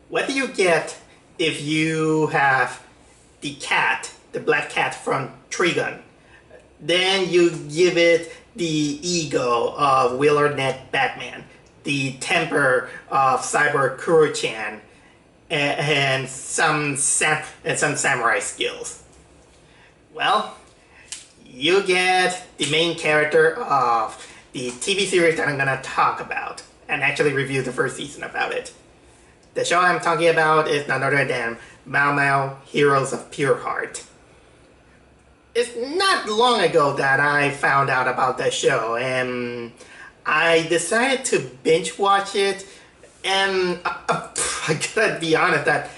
What do you get if you have the cat, the black cat from Trigun? Then you give it the ego of Wheeler Net Batman, the temper of Cyber Kuro-chan, and some samurai skills. Well, you get the main character of the TV series that I'm gonna talk about, and actually review the first season about it. The show I'm talking about is none other than Mao Mao, Heroes of Pure Heart. It's not long ago that I found out about that show, and I decided to binge watch it, and I gotta be honest that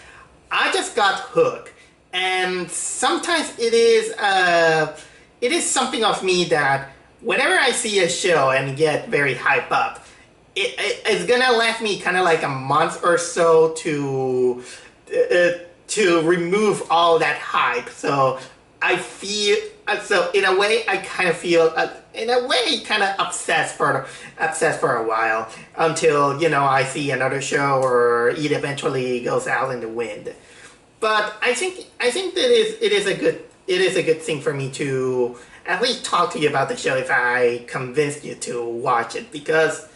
I just got hooked. And sometimes it is something of me that whenever I see a show and get very hyped up, it's gonna last me kind of like a month or so to remove all that hype. So I feel, so in a way I kind of feel kind of obsessed for a while until I see another show or it eventually goes out in the wind. But I think that it is a good thing for me to at least talk to you about the show if I convince you to watch it, because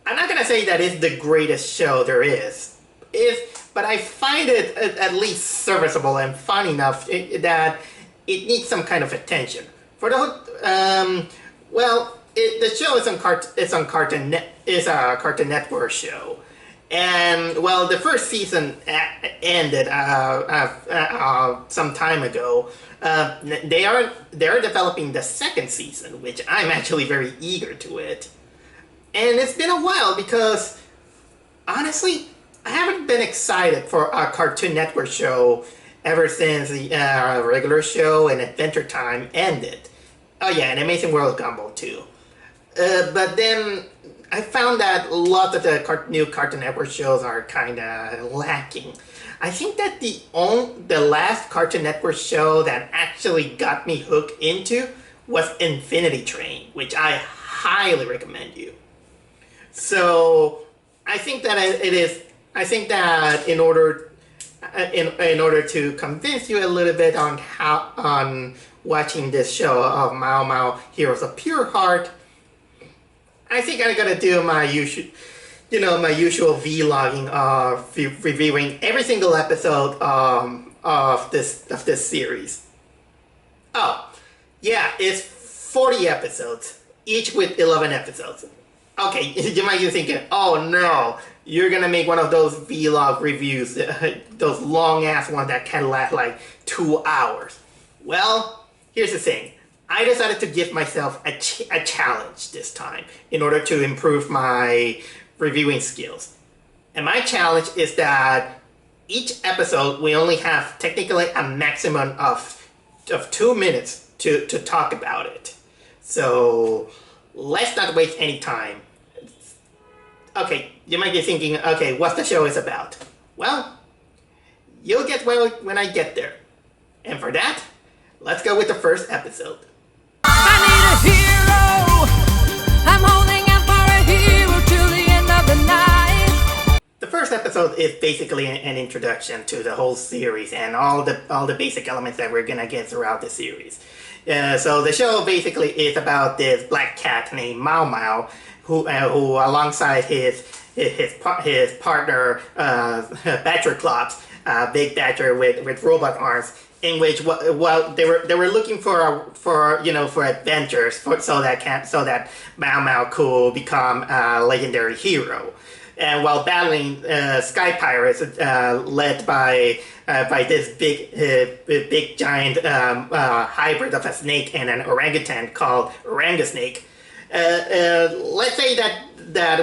I'm not gonna say that it's the greatest show there is, but I find it at least serviceable and fun enough that it needs some kind of attention. For the the show is on Cartoon Network show. And well, the first season ended some time ago. They're developing the second season, which I'm actually very eager to it. And it's been a while because, honestly, I haven't been excited for a Cartoon Network show ever since the regular show and Adventure Time ended. Oh yeah, and Amazing World Gumball too. But then I found that a lot of the new Cartoon Network shows are kind of lacking. I think that the last Cartoon Network show that actually got me hooked into was Infinity Train, which I highly recommend you. So I think that in order to convince you a little bit on watching this show of Mao Mao, Heroes of Pure Heart, I think I'm gonna do my usual vlogging of reviewing every single episode of this series. Oh, yeah, it's 40 episodes, each with 11 episodes. Okay, you might be thinking, oh no, you're gonna make one of those vlog reviews, those long ass ones that can last like 2 hours. Well, here's the thing. I decided to give myself a challenge this time in order to improve my reviewing skills. And my challenge is that each episode we only have technically a maximum of 2 minutes to talk about it. So let's not waste any time. Okay, you might be thinking, okay, what the show is about? Well, you'll get when I get there. And for that, let's go with the first episode. I need a hero. I'm holding out for a hero till the end of the night. The first episode is basically an introduction to the whole series and all the basic elements that we're gonna get throughout the series. So the show basically is about this black cat named Mao Mao, who alongside his partner Badger Clops, Big Badger with robot arms, in which they were looking for adventures so that Mao Mao could become a legendary hero. And while battling sky pirates led by this big giant hybrid of a snake and an orangutan called Orangusnake, let's say that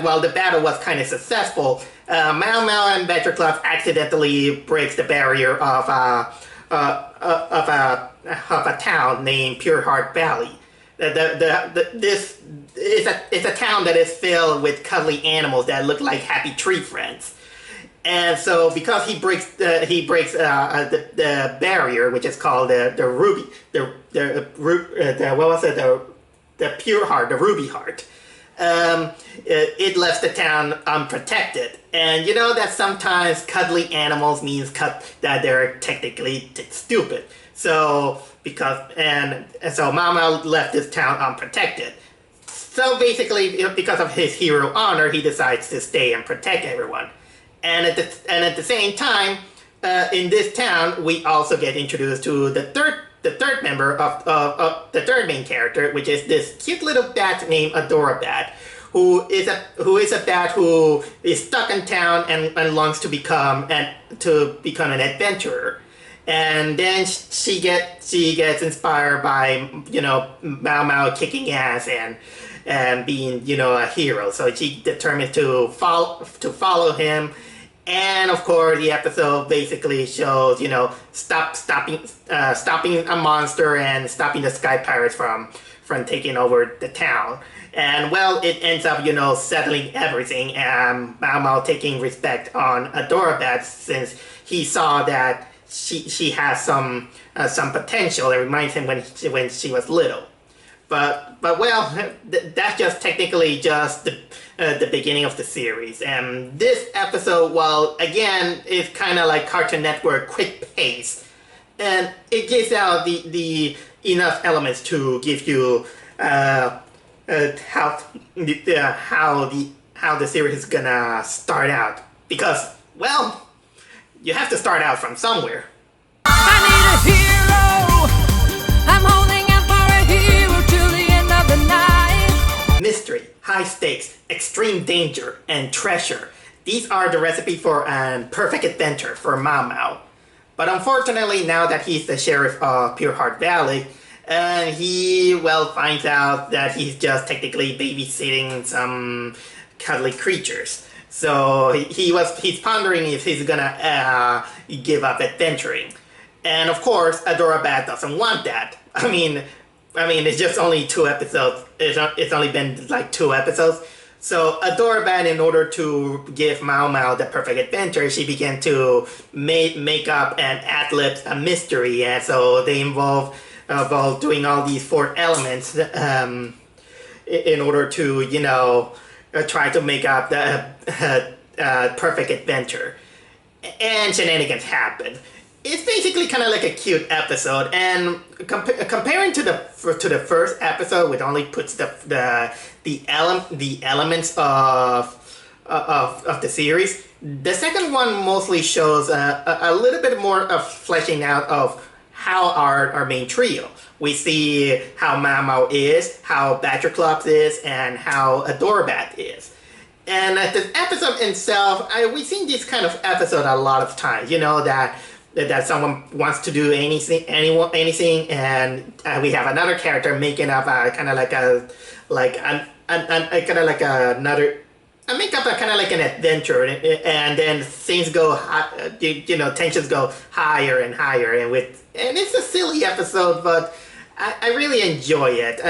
while the battle was kind of successful, Mao Mao and Badger Club accidentally breaks the barrier of a town named Pure Heart Valley. This is a town that is filled with cuddly animals that look like happy tree friends. And so, because he breaks the barrier, which is called the ruby, the Pure Heart, the Ruby Heart. it left the town unprotected. And you know that sometimes cuddly animals means that they're technically stupid. So so Mao Mao left this town unprotected. So basically, because of his hero honor, he decides to stay and protect everyone. And at the same time, in this town, we also get introduced to the third member of the third main character, which is this cute little bat named Adora Bat, who is a bat who is stuck in town and longs to become an adventurer. And then she gets inspired by Mao Mao kicking ass and being a hero. So she determines to follow him. And of course, the episode basically shows stopping a monster and stopping the Sky Pirates from taking over the town. And well, it ends up settling everything, and Mao Mao taking respect on Adora Bat since he saw that she has some potential. It reminds him when she was little. But well, that's just technically just the beginning of the series. And this episode, well, again, is kind of like Cartoon Network quick pace, and it gives out the enough elements to give you how the series is gonna start out. Because well, you have to start out from somewhere. I need a hero. I'm holding out for a hero till the end of the night. Mystery, high stakes, extreme danger, and treasure. These are the recipe for a perfect adventure for Mao Mao. But unfortunately, now that he's the sheriff of Pure Heart Valley, he finds out that he's just technically babysitting some cuddly creatures. So he's pondering if he's gonna give up adventuring. And of course, Adora Bat doesn't want that. I mean, it's just only 2 episodes. It's only been like 2 episodes. So Adora Bat, in order to give Mao Mao the perfect adventure, she began to make up and ad-lib a mystery. And so they involve doing all these 4 elements in order to try to make up the perfect perfect and shenanigans happen. It's basically kind of like a cute episode, and comparing to the first episode, which only puts the elements of the series, the second one mostly shows a little bit more of fleshing out of how our main trio. We see how Mao Mao is, how Badgerclops is, and how Adorabat is. And the episode itself, we've seen this kind of episode a lot of times. That someone wants to do anything, and we have another character making up kind of like an adventure, and then things go high, tensions go higher and higher, and it's a silly episode, but I really enjoy it.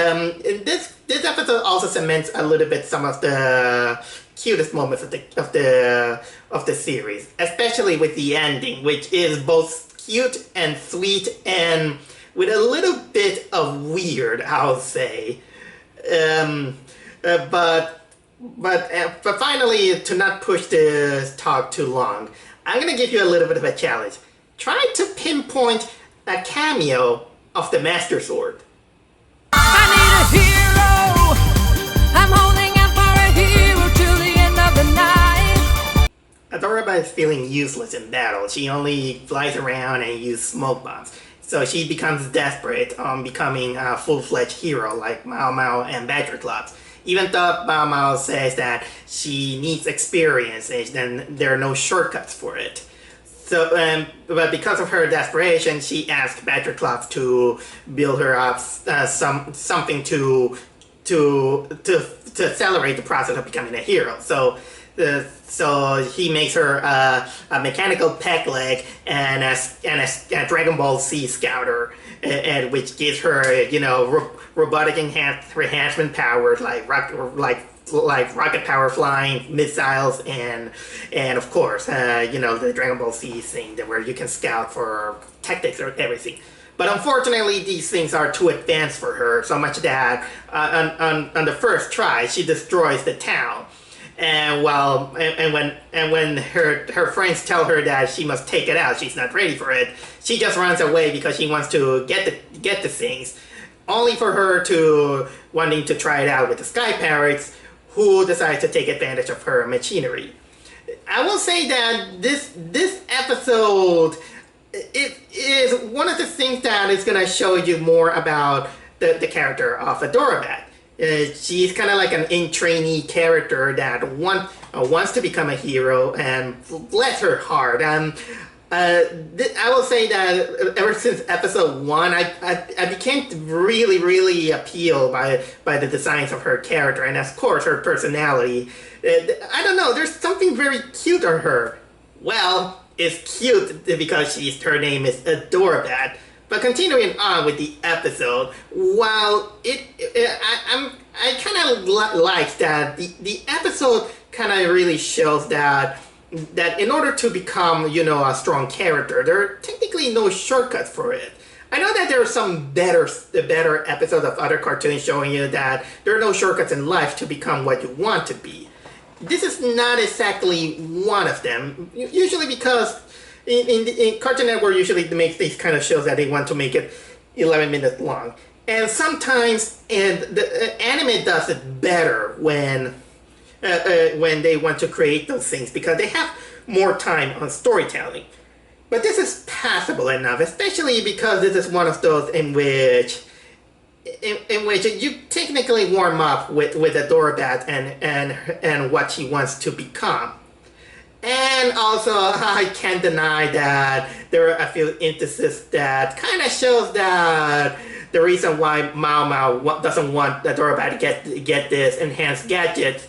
This episode also cements a little bit some of the cutest moments of the series, especially with the ending, which is both cute and sweet and with a little bit of weird, I'll say. But finally, to not push this talk too long, I'm gonna give you a little bit of a challenge. Try to pinpoint a cameo of the Master Sword. I need a hero. I'm holding out for a hero till the end of the night. Adoraba is feeling useless in battle. She only flies around and uses smoke bombs. So she becomes desperate on becoming a full-fledged hero like Mao Mao and Badgerclops. Even though Mao Mao says that she needs experience and there are no shortcuts for it. So, but because of her desperation, she asked Badgerclops to build her up something to accelerate the process of becoming a hero. So he makes her a mechanical peg leg and a Dragon Ball Z scouter, and which gives her robotic enhancement powers like rocket power, flying, missiles, and of course the Dragon Ball Z thing where you can scout for tactics or everything. But unfortunately, these things are too advanced for her, so much that on the first try, she destroys the town. And when her friends tell her that she must take it out, she's not ready for it. She just runs away because she wants to get the things, only for her to wanting to try it out with the Sky Pirates, who decide to take advantage of her machinery. I will say that this episode, it is one of the things that is going to show you more about the character of Adorabat. She's kind of like an in-trainee character that wants to become a hero, and bless her heart. I will say that ever since episode 1, I became really, really appealed by the designs of her character, and of course her personality. I don't know, there's something very cute on her. Well, it's cute because her name is Adorabat. But continuing on with the episode, while I kind of like that the episode kind of really shows that in order to become, a strong character, there are technically no shortcuts for it. I know that there are some better episodes of other cartoons showing you that there are no shortcuts in life to become what you want to be. This is not exactly one of them, usually because in Cartoon Network usually makes these kind of shows that they want to make it 11 minutes long. And sometimes the anime does it better when they want to create those things because they have more time on storytelling. But this is passable enough, especially because this is one of those in which you technically warm up with Adorabat and what she wants to become. And also, I can't deny that there are a few instances that kind of shows that the reason why Mao Mao doesn't want Adorabat to get this enhanced gadget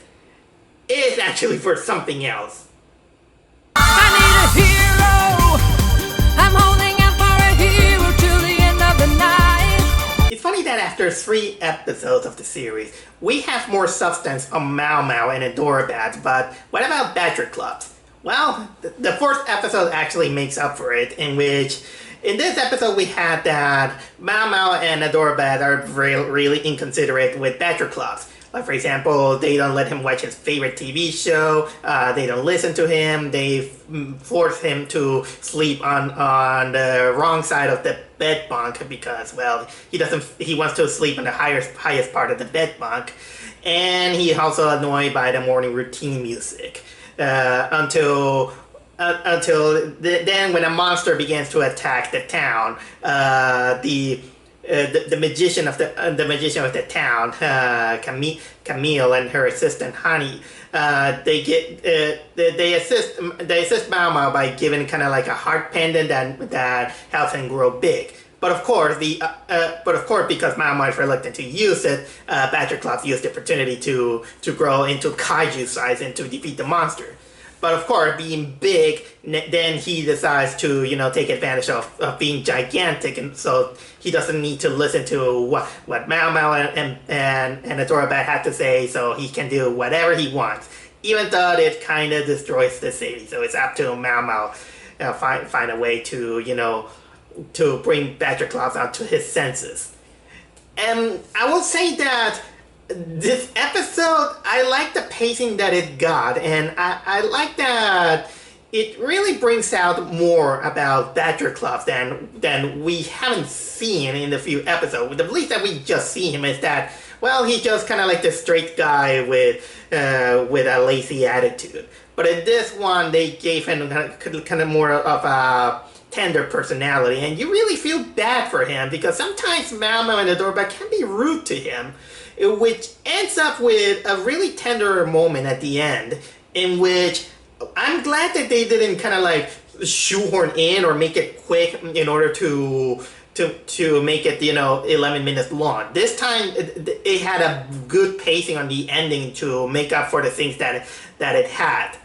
is actually for something else. I need a hero. I'm holding out for a hero till the end of the night. It's funny that after 3 episodes of the series, we have more substance on Mao Mao and Adorabat, but what about Badger Clubs? Well, the 4th episode actually makes up for it, in this episode we had that Mao Mao and Adorabat are really inconsiderate with Badger Clubs. Like, for example, they don't let him watch his favorite TV show, they don't listen to him, they force him to sleep on the wrong side of the bed bunk because, well, he wants to sleep on the highest part of the bed bunk, and he's also annoyed by the morning routine music. Until then, when a monster begins to attack the town, the magician of the town, Camille, and her assistant Honey, they assist Mao Mao by giving kind of like a heart pendant that helps him grow big. But of course, because Mao Mao is reluctant to use it, Badger Clubs used the opportunity to grow into kaiju size and to defeat the monster. But of course, being big, then he decides to take advantage of being gigantic, and so he doesn't need to listen to what Mao Mao and Adorabat had to say, so he can do whatever he wants, even though it kind of destroys the city. So it's up to Mao Mao find a way to bring Badger Clubs out to his senses. And I will say that this episode, I like the pacing that it got, and I like that it really brings out more about Badger Clubs than we haven't seen in the few episodes. The belief that we just see him is that, well, he's just kind of like the straight guy with a lazy attitude. But in this one, they gave him kind of more of a tender personality, and you really feel bad for him because sometimes Mao Mao and Adorabat can be rude to him, which ends up with a really tender moment at the end, in which I'm glad that they didn't kind of like shoehorn in or make it quick in order to make it 11 minutes long. This time it had a good pacing on the ending to make up for the things that it had.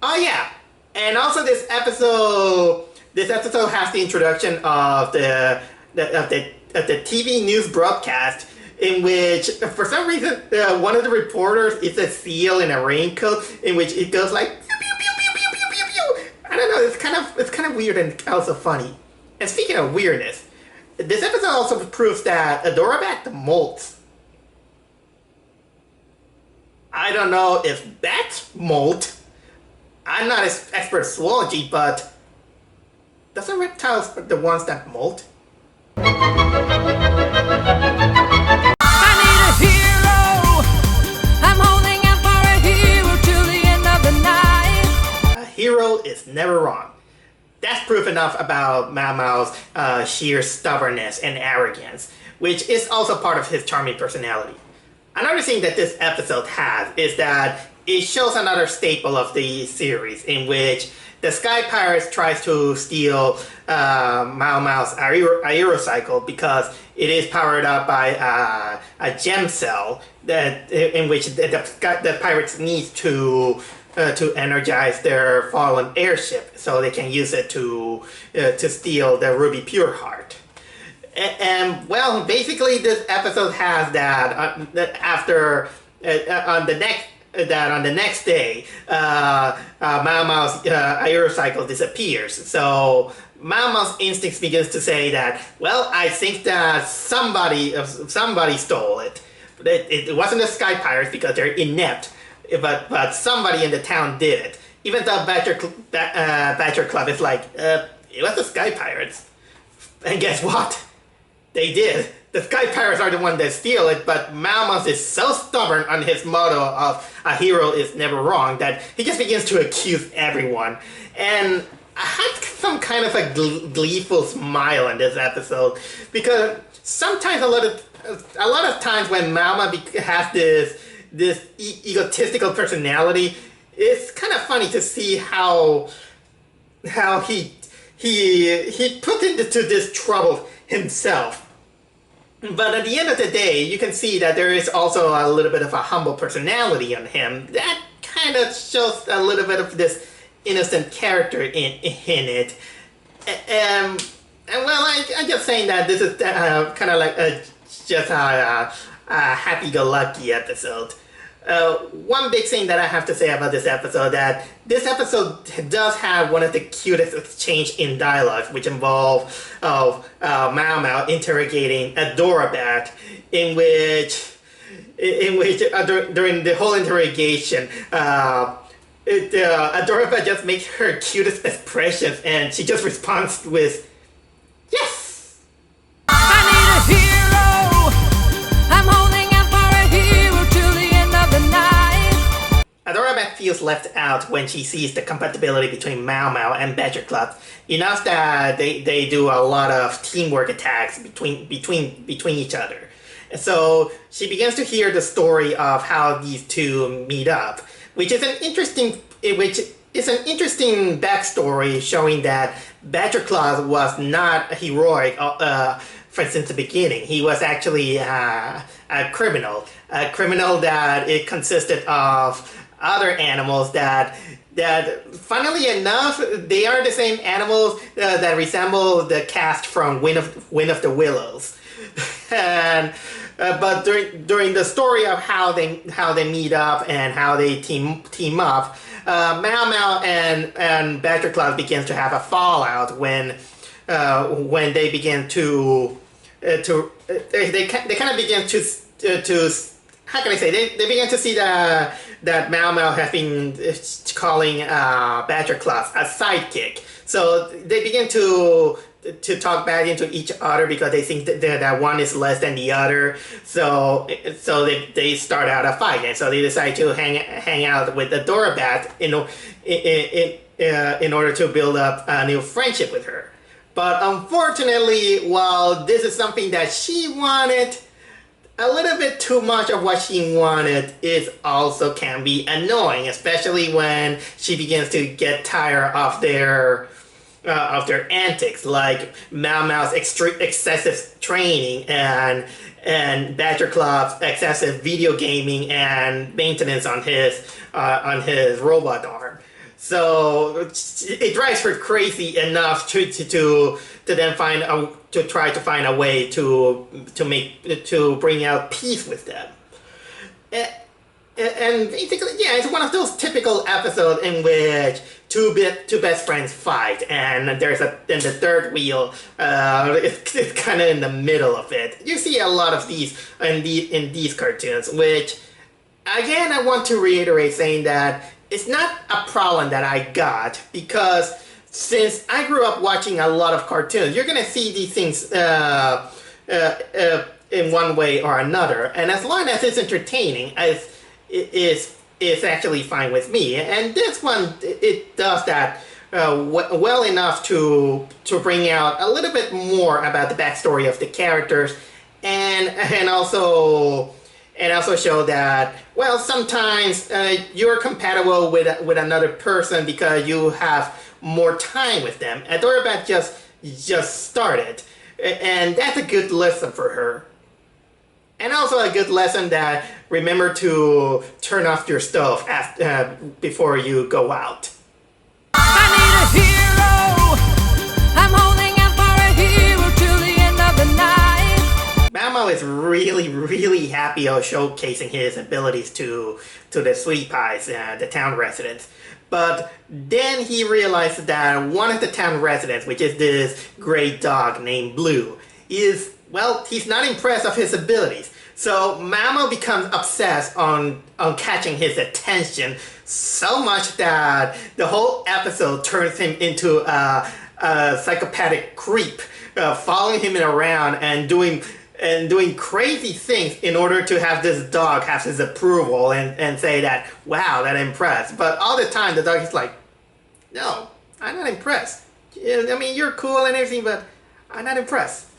Oh yeah, and also this episode has the introduction of the TV news broadcast, in which for some reason one of the reporters is a seal in a raincoat, in which it goes like pew, pew, pew, pew, pew, pew, pew, pew. I don't know. It's kind of weird and also funny. And speaking of weirdness, This episode also proves that Adorabat molts. I don't know if bats molt. I'm not an expert in zoology, but doesn't reptiles the ones that molt? I need a hero. I'm holding out for a hero till the end of the night. A hero is never wrong. That's proof enough about Mao Mao's sheer stubbornness and arrogance, which is also part of his charming personality. Another thing that this episode has is that it shows another staple of the series in which the Sky Pirates tries to steal Mao Mao's aerocycle because it is powered up by a gem cell in which the pirates need to energize their fallen airship so they can use it to steal the Ruby Pure Heart. And well, basically this episode has that after on the next day, Mao Mao's aerocycle disappears. So Mao Mao's instincts begins to say that, well, I think that somebody stole it. It wasn't the Sky Pirates because they're inept, but somebody in the town did it. Even though Badger Club is like, it was the Sky Pirates. And guess what? They did. The Sky Pirates are the ones that steal it, but Mao Mao is so stubborn on his motto of a hero is never wrong that he just begins to accuse everyone. And I had some kind of a gleeful smile in this episode because sometimes a lot of times when Mao Mao has this egotistical personality, it's kind of funny to see how he put into this trouble himself. But at the end of the day, you can see that there is also a little bit of a humble personality on him. That kind of shows a little bit of this innocent character in it. And well, I'm just saying that this is kind of like just a happy-go-lucky episode. One big thing that I have to say about this episode does have one of the cutest exchange in dialogue, which involve Mao Mao interrogating Adorabat, in which during the whole interrogation, Adorabat just makes her cutest expressions, and she just responds with, "Yes." I need a hero. I'm holding out for a hero till the end of the night. Adorabat feels left out when she sees the compatibility between Mao Mao and Badger Club, enough that they do a lot of teamwork attacks between each other. And so she begins to hear the story of how these two meet up, which is an interesting backstory showing that Badger Claus was not heroic since the beginning. He was actually a criminal that it consisted of other animals that funnily enough, they are the same animals that resemble the cast from Wind of the Willows. And but during the story of how they meet up and how they team up, Mao Mao and Badger Claus begins to have a fallout when they begin to they kind of begin to how can I say they begin to see that Mao Mao has been calling Badger Claus a sidekick. So they begin to talk back into each other because they think that one is less than the other. So they start out a fight, and so they decide to hang out with Adorabat in order to build up a new friendship with her. But unfortunately, while this is something that she wanted, a little bit too much of what she wanted also can be annoying, especially when she begins to get tired of their antics, like Mao Mao's excessive training and Badger Club's excessive video gaming and maintenance on his robot arm. So it drives her crazy enough to then try to find a way to bring out peace with them. and basically, yeah, it's one of those typical episodes in which two best friends fight, and then the third wheel it's kind of in the middle of it. You see a lot of these in these cartoons, which again I want to reiterate saying that it's not a problem that I got, because since I grew up watching a lot of cartoons, you're gonna see these things in one way or another, and as long as it's entertaining, it's actually fine with me. And this one, it does that well enough to bring out a little bit more about the backstory of the characters, and also show that, well, sometimes you're compatible with another person because you have more time with them. Adorabat just started, and that's a good lesson for her. And also a good lesson that remember to turn off your stove before you go out. I need a hero. I'm holding out for a hero till the end of the night. Mao Mao is really, really happy of showcasing his abilities to the Sweet Pies, the town residents. But then he realized that one of the town residents, which is this great dog named Blue, he's not impressed of his abilities. So Mao Mao becomes obsessed on catching his attention so much that the whole episode turns him into a psychopathic creep, following him around and doing crazy things in order to have this dog have his approval and say that, wow, that impressed. But all the time the dog is like, no, I'm not impressed. I mean, you're cool and everything, but I'm not impressed.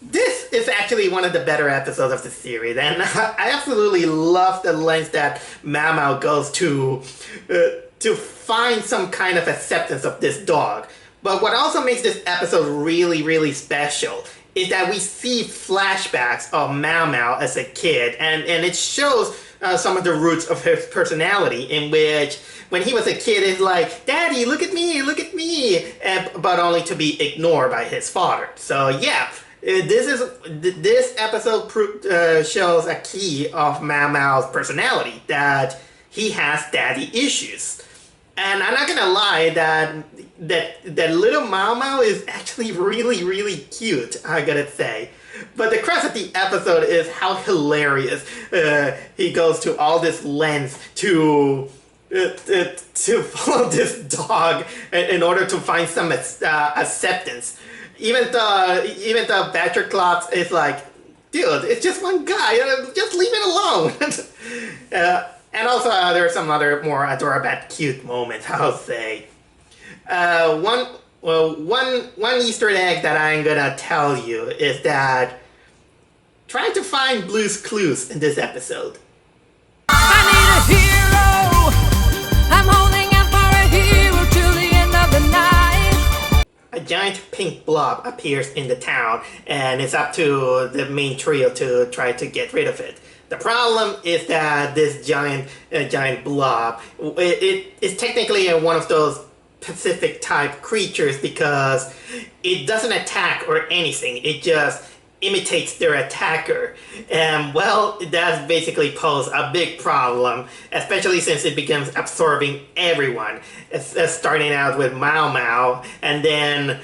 This is actually one of the better episodes of the series, and I absolutely love the lengths that Mao Mao goes to find some kind of acceptance of this dog. But what also makes this episode really, really special is that we see flashbacks of Mao Mao as a kid, and it shows some of the roots of his personality, in which when he was a kid, it's like, Daddy, look at me, but only to be ignored by his father. So yeah. This episode shows a key of Mao Mao's personality, that he has daddy issues. And I'm not gonna lie, that little Mao Mao is actually really, really cute, I gotta say. But the crux of the episode is how hilarious he goes to all this lengths to follow this dog in order to find some acceptance. Even though Badgerclops is like, dude, it's just one guy, just leave it alone. And also there are some other more Adorabat cute moments, I'll say. One Easter egg that I'm gonna tell you is that try to find Blue's Clues in this episode. I need a hero. I'm holding out for a hero till the end of the night. A giant pink blob appears in the town, and it's up to the main trio to try to get rid of it. The problem is that this giant blob, it is technically one of those Pacific type creatures, because it doesn't attack or anything. It just imitates their attacker, and well, it does basically pose a big problem, especially since it begins absorbing everyone. It's starting out with Mao Mao, and then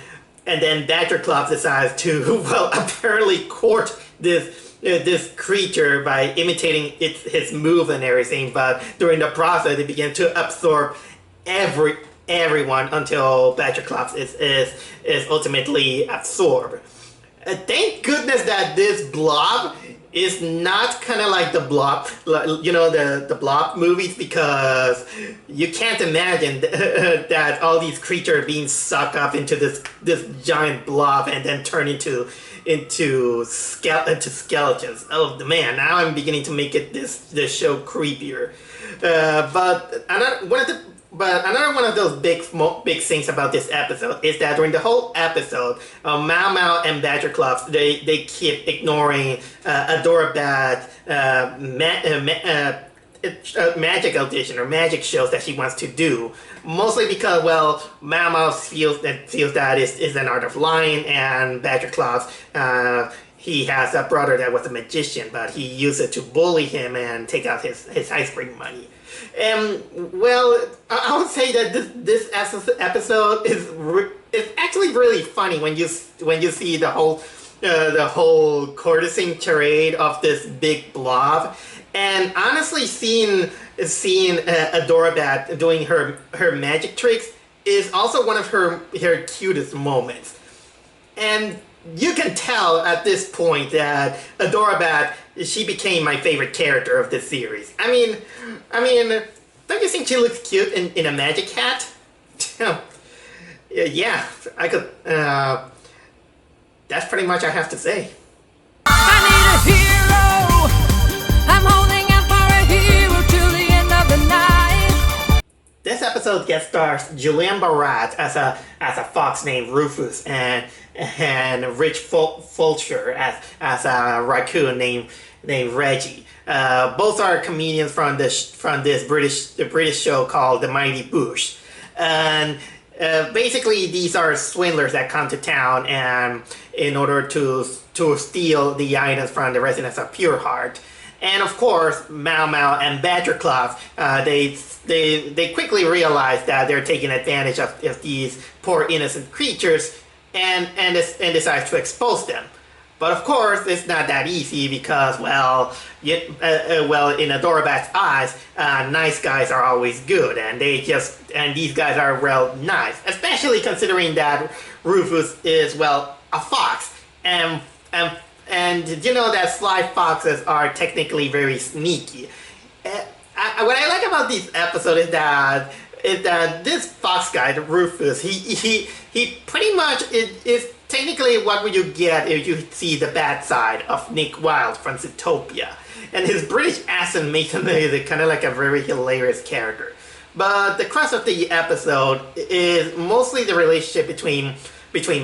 Badgerclops decides to, well, apparently court this creature by imitating his move and everything. But during the process, it begins to absorb everyone until Badgerclops is ultimately absorbed. Thank goodness that this blob is not kind of like the Blob, you know, the Blob movies, because you can't imagine that all these creatures being sucked up into this giant blob and then turn into skeletons. Oh man, now I'm beginning to make this show creepier. But another one of those big things about this episode is that during the whole episode, Mao Mao and Badgerclops, they keep ignoring Adorabat magic audition or magic shows that she wants to do. Mostly because, well, Mao Mao feels that is an art of lying, and Badgerclops he has a brother that was a magician, but he used it to bully him and take out his ice cream money. And well, I would say that this episode is actually really funny when you see the whole courtesing charade of this big blob. And honestly, seeing Adorabat doing her magic tricks is also one of her cutest moments. And you can tell at this point that Adorabat, she became my favorite character of this series. I mean, don't you think she looks cute in a magic hat? Yeah, I could. That's pretty much I have to say. I need a hero. I'm holding out for a hero till the end of the night. This episode guest stars Julian Barat as a fox named Rufus and Rich Fulcher as a raccoon named Reggie. Both are comedians from this British show called The Mighty Boosh. And basically, these are swindlers that come to town and in order to steal the items from the residents of Pure Heart. And of course, Mao Mao and Badger Claw, they quickly realize that they're taking advantage of these poor innocent creatures and decide to expose them. But of course, it's not that easy because, well, in Adorabat's eyes, nice guys are always good, and these guys are, well, nice. Especially considering that Rufus is, well, a fox, and you know that sly foxes are technically very sneaky. What I like about this episode is that this fox guy, Rufus, he pretty much is technically what would you get if you see the bad side of Nick Wilde from Zootopia. And his British accent makes him kind of like a very hilarious character. But the crux of the episode is mostly the relationship between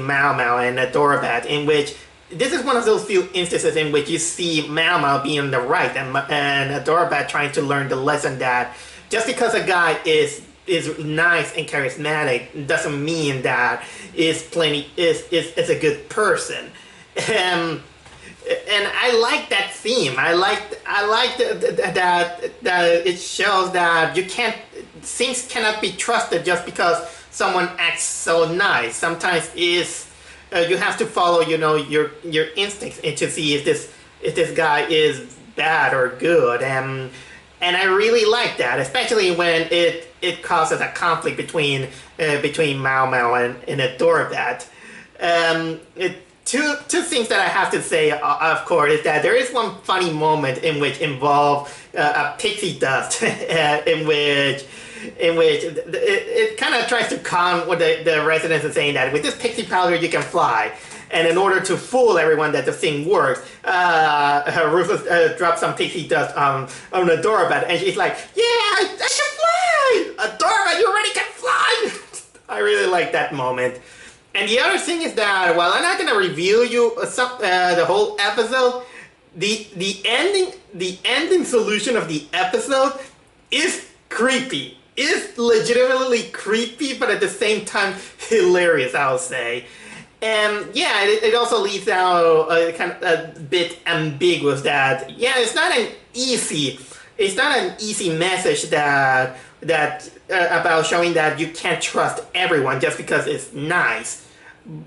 Mao Mao and Adorabat, in which this is one of those few instances in which you see Mao Mao being in the right and Adorabat trying to learn the lesson that just because a guy is nice and charismatic doesn't mean that is a good person. And I like that theme. I like that it shows that things cannot be trusted just because someone acts so nice. Sometimes you have to follow, your instincts and to see if this guy is bad or good. And I really like that, especially when it causes a conflict between Mao Mao and Adorabat. Two things that I have to say, of course, is that there is one funny moment in which involve a pixie dust, in which it kind of tries to con what the residents are saying that with this pixie powder you can fly. And in order to fool everyone that the thing works, Rufus drops some pixie dust on Adorabat, and she's like, "Yeah, I can fly! Adorabat, you already can fly!" I really like that moment. And the other thing is that while I'm not gonna review you the whole episode, the ending solution of the episode is creepy. It's legitimately creepy, but at the same time hilarious, I'll say. And yeah, it also leaves out kind of a bit ambiguous that it's not an easy message that about showing that you can't trust everyone just because it's nice.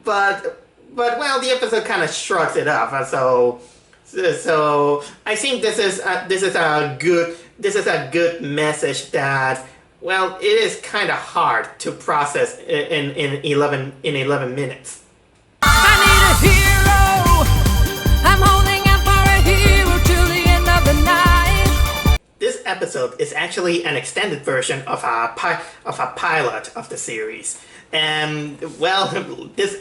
But well, the episode kind of shrugs it off. So I think this is a good message that, well, it is kind of hard to process in 11 minutes. I need a hero. I'm holding out for a hero till the end of the night. This episode is actually an extended version of a pilot of the series. And well, this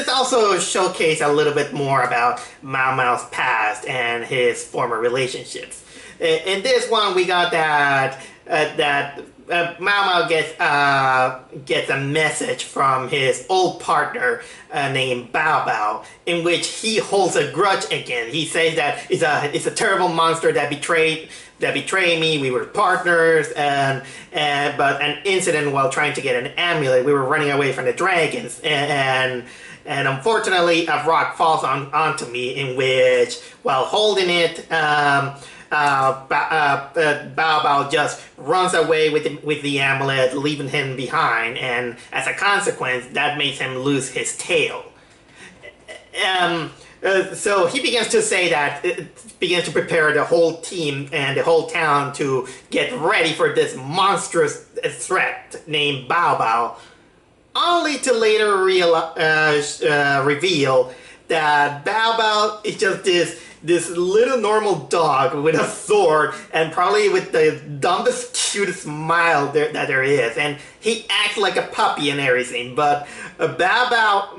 also showcased a little bit more about Mao Mao's past and his former relationships. In this one, we got that Mao Mao gets a message from his old partner named Bao Bao, in which he holds a grudge again. He says that it's a terrible monster that betrayed me. We were partners, but an incident while trying to get an amulet, we were running away from the dragons, and unfortunately a rock falls onto me, in which while holding it, Bao Bao just runs away with the amulet, leaving him behind, and as a consequence, that makes him lose his tail. So he begins to say that, begins to prepare the whole team and the whole town to get ready for this monstrous threat named Bao Bao, only to later reveal that Bao Bao is just this little normal dog with a sword and probably with the dumbest, cutest smile that there is, and he acts like a puppy and everything. But Mao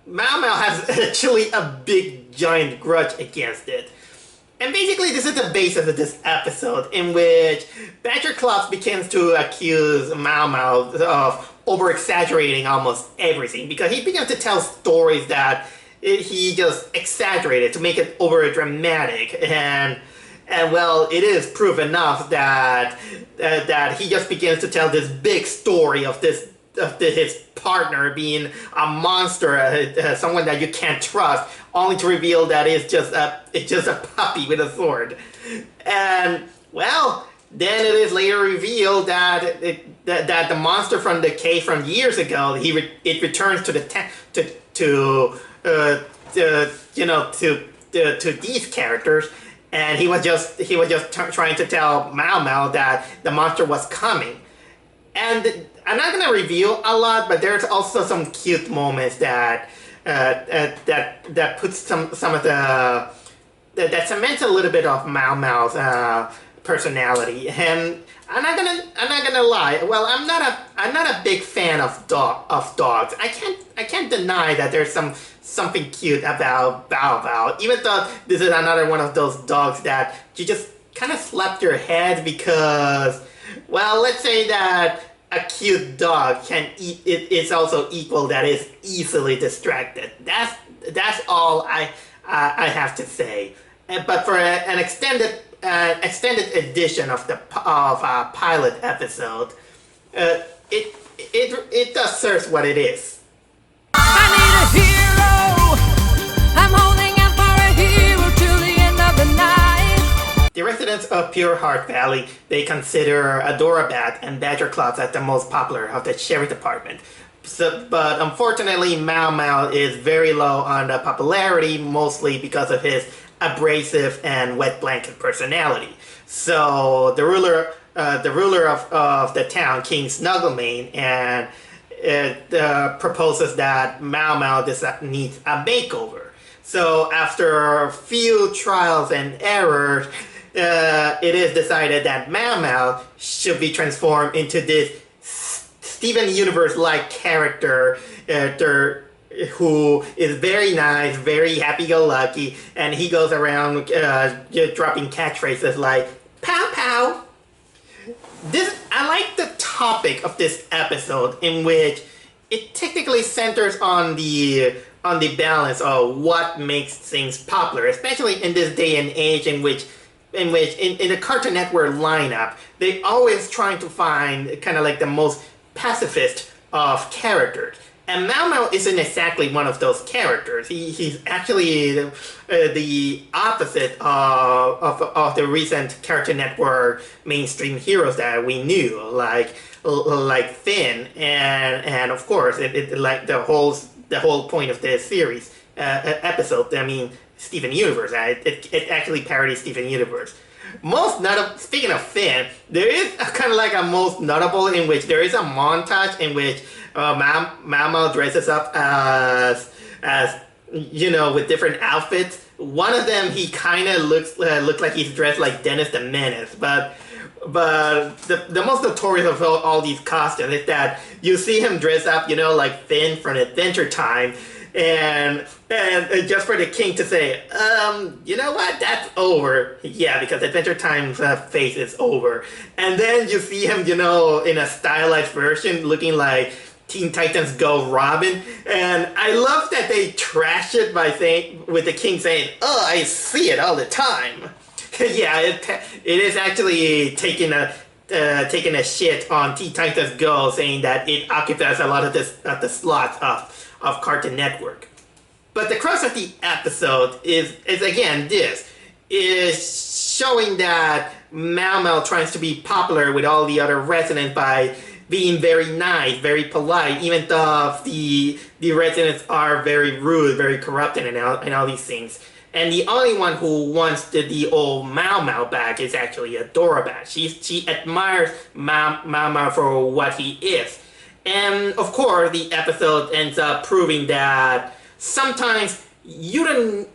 Mao has actually a big, giant grudge against it. And basically, this is the basis of this episode, in which Badger Klops begins to accuse Mao Mao of over-exaggerating almost everything, because he begins to tell stories that he just exaggerated to make it over-dramatic, and well, it is proof enough that he just begins to tell this big story of his partner being a monster, someone that you can't trust, only to reveal that it's just a puppy with a sword. And well, then it is later revealed that the monster from the cave from years ago, it returns to to these characters, and he was just trying to tell Mao Mao that the monster was coming. And I'm not gonna reveal a lot, but there's also some cute moments that puts some of the that cements a little bit of Mao Mao's personality. And I'm not gonna lie. Well, I'm not a big fan of dogs. I can't deny that there's something cute about Bao Bao, even though this is another one of those dogs that you just kind of slapped your head because, well, let's say that a cute dog can eat. It's also equal that is easily distracted. That's all I have to say. But for an extended edition of the pilot episode, it does serve what it is. I need a hero. I'm holding out for a hero till the end of the night. The residents of Pure Heart Valley, they consider Adorabat and Badger Klops as the most popular of the sheriff department. But unfortunately, Mao Mao is very low on the popularity, mostly because of his abrasive and wet blanket personality. So the ruler of the town, King Snugglemane, and proposes that Mao Mao needs a makeover. So after a few trials and errors, it is decided that Mao Mao should be transformed into this Steven Universe-like character who is very nice, very happy-go-lucky, and he goes around dropping catchphrases like "pow pow." I like the topic of this episode, in which it technically centers on the balance of what makes things popular, especially in this day and age in which in the Cartoon Network lineup, they always trying to find kind of like the most pacifist of characters. And Mao Mao isn't exactly one of those characters. He's actually the opposite of the recent Cartoon Network mainstream heroes that we knew, like Finn, and of course, it like the whole point of this series episode. I mean, Steven Universe. It actually parodies Steven Universe. Most notable, speaking of Finn, there is kind of like a most notable in which there is a montage in which Mao Mao dresses up as with different outfits. One of them, he kind of looks like he's dressed like Dennis the Menace, but the most notorious of all these costumes is that you see him dress up, like Finn from Adventure Time, and just for the king to say, you know what, that's over. Yeah, because Adventure Time's phase is over. And then you see him, in a stylized version, looking like Teen Titans Go Robin. And I love that they trash it by saying, with the king saying, "Oh, I see it all the time." Yeah, it is actually taking a shit on Teen Titans Go, saying that it occupies a lot of the slots of Cartoon Network. But the crux of the episode is again this is showing that Mao Mao tries to be popular with all the other residents by being very nice, very polite, even though the residents are very rude, very corrupted, and all these things. And the only one who wants the old Mao Mao back is actually Adora back. She admires Mao Mao for what he is. And of course, the episode ends up proving that sometimes you don't.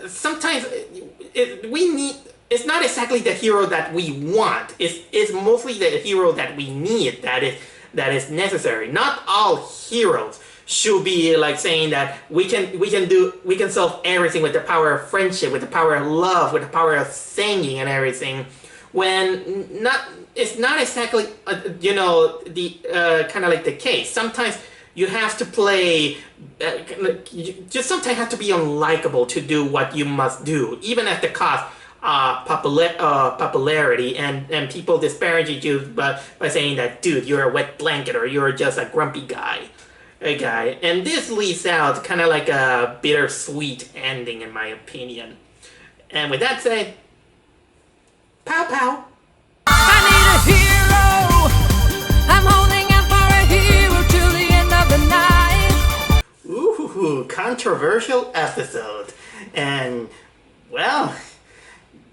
Sometimes we need. It's not exactly the hero that we want. It's mostly the hero that we need that is necessary. Not all heroes should be like saying that we can solve everything with the power of friendship, with the power of love, with the power of singing and everything. When it's not exactly the kind of like the case. Sometimes you have to play. You just sometimes have to be unlikable to do what you must do, even at the cost popularity, and people disparaging you by saying that, dude, you're a wet blanket, or you're just a grumpy guy. And this leaves out kind of like a bittersweet ending, in my opinion. And with that said, pow pow. I need a hero. I'm holding out for a hero till the end of the night. Ooh, controversial episode. And, well,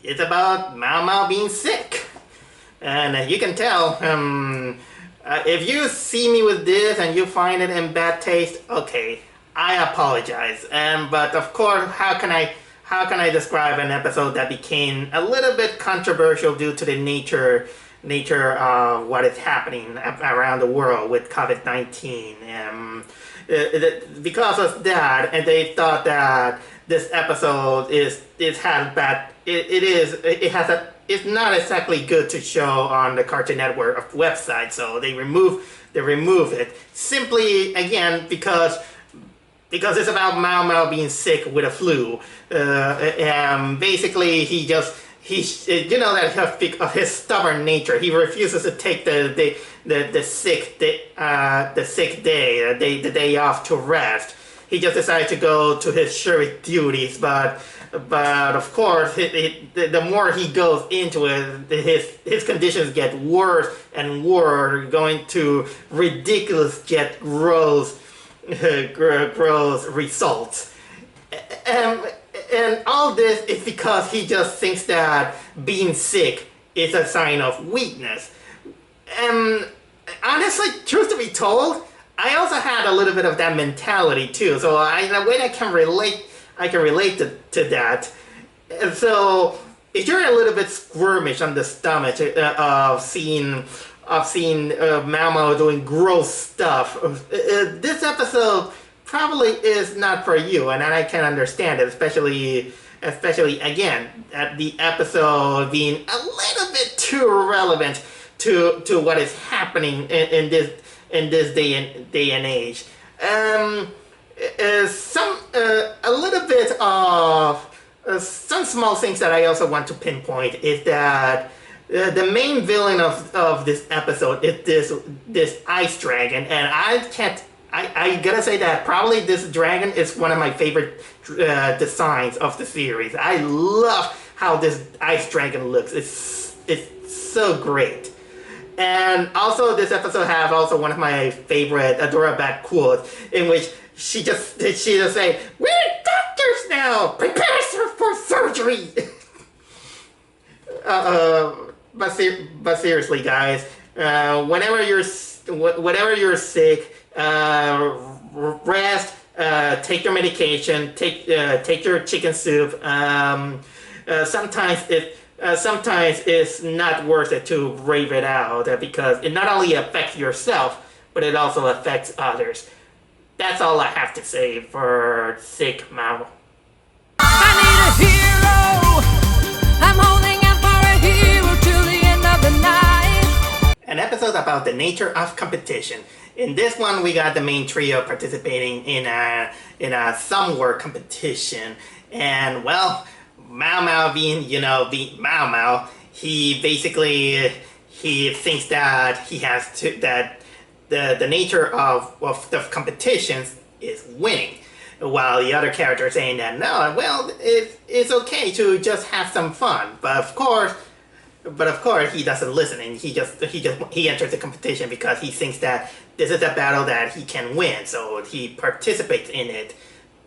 it's about Mao Mao being sick. And you can tell, if you see me with this and you find it in bad taste, okay, I apologize. But of course, how can I describe an episode that became a little bit controversial due to the nature of what is happening around the world with COVID-19? Because of that, and they thought that this episode it's not exactly good to show on the Cartoon Network website, so they remove it simply again because it's about Mao Mao being sick with a flu. Basically, that of his stubborn nature, he refuses to take the sick day, the day off to rest. He just decided to go to his sheriff duties, but of course, the more he goes into it, his conditions get worse and worse, going to ridiculous yet gross results. And all this is because he just thinks that being sick is a sign of weakness. And honestly, truth to be told, I also had a little bit of that mentality too. So in a way I can relate to that. And so if you're a little bit squirmish on the stomach of seeing Mao Mao doing gross stuff, this episode probably is not for you, and I can understand it, especially again at the episode being a little bit too relevant to what is happening in this day and age. A little bit of some small things that I also want to pinpoint is that the main villain of this episode is this ice dragon, and I gotta say that probably this dragon is one of my favorite designs of the series. I love how this ice dragon looks. It's so great. And also this episode has also one of my favorite Adora Bat quotes, in which she just say, "We're doctors now. Prepare for surgery." But seriously, guys, whenever you're sick, rest, take your medication, take your chicken soup. Sometimes it's not worth it to rave it out, because it not only affects yourself, but it also affects others. that's all I have to say for Sick Mao. I need a hero. I'm holding out for a hero till the end of the night. An episode about the nature of competition. In this one, we got the main trio participating in a somewhere competition, and well, Mao Mao being Mao Mao, he thinks that he has to that the nature of the competitions is winning, while the other character is saying that no, well, it's okay to just have some fun, but of course he doesn't listen, and he enters the competition because he thinks that this is a battle that he can win, so he participates in it.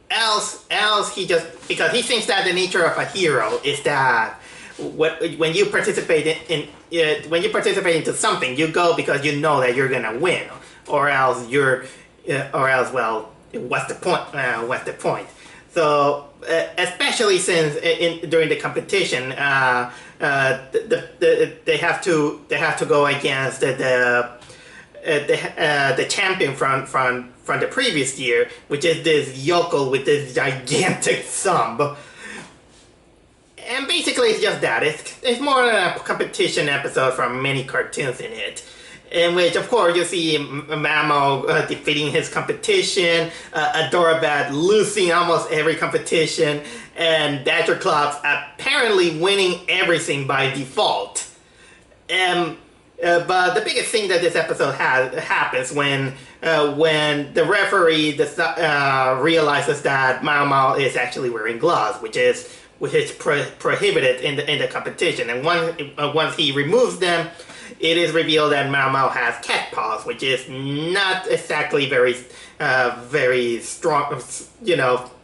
Else because he thinks that the nature of a hero is that when you participate into something, you go because you know that you're gonna win, or else well, what's the point? What's the point? So especially since during the competition, they have to go against the champion from the previous year, which is this yokel with this gigantic thumb. And basically it's just that. It's more a competition episode from many cartoons in it, in which, of course, you see Mamo defeating his competition, Adorabat losing almost every competition, and Badger Clubs apparently winning everything by default. But the biggest thing that this episode happens when the referee realizes that Mao Mao is actually wearing gloves, which is prohibited in the competition, and once he removes them, it is revealed that Mao Mao has cat paws, which is not exactly very strong.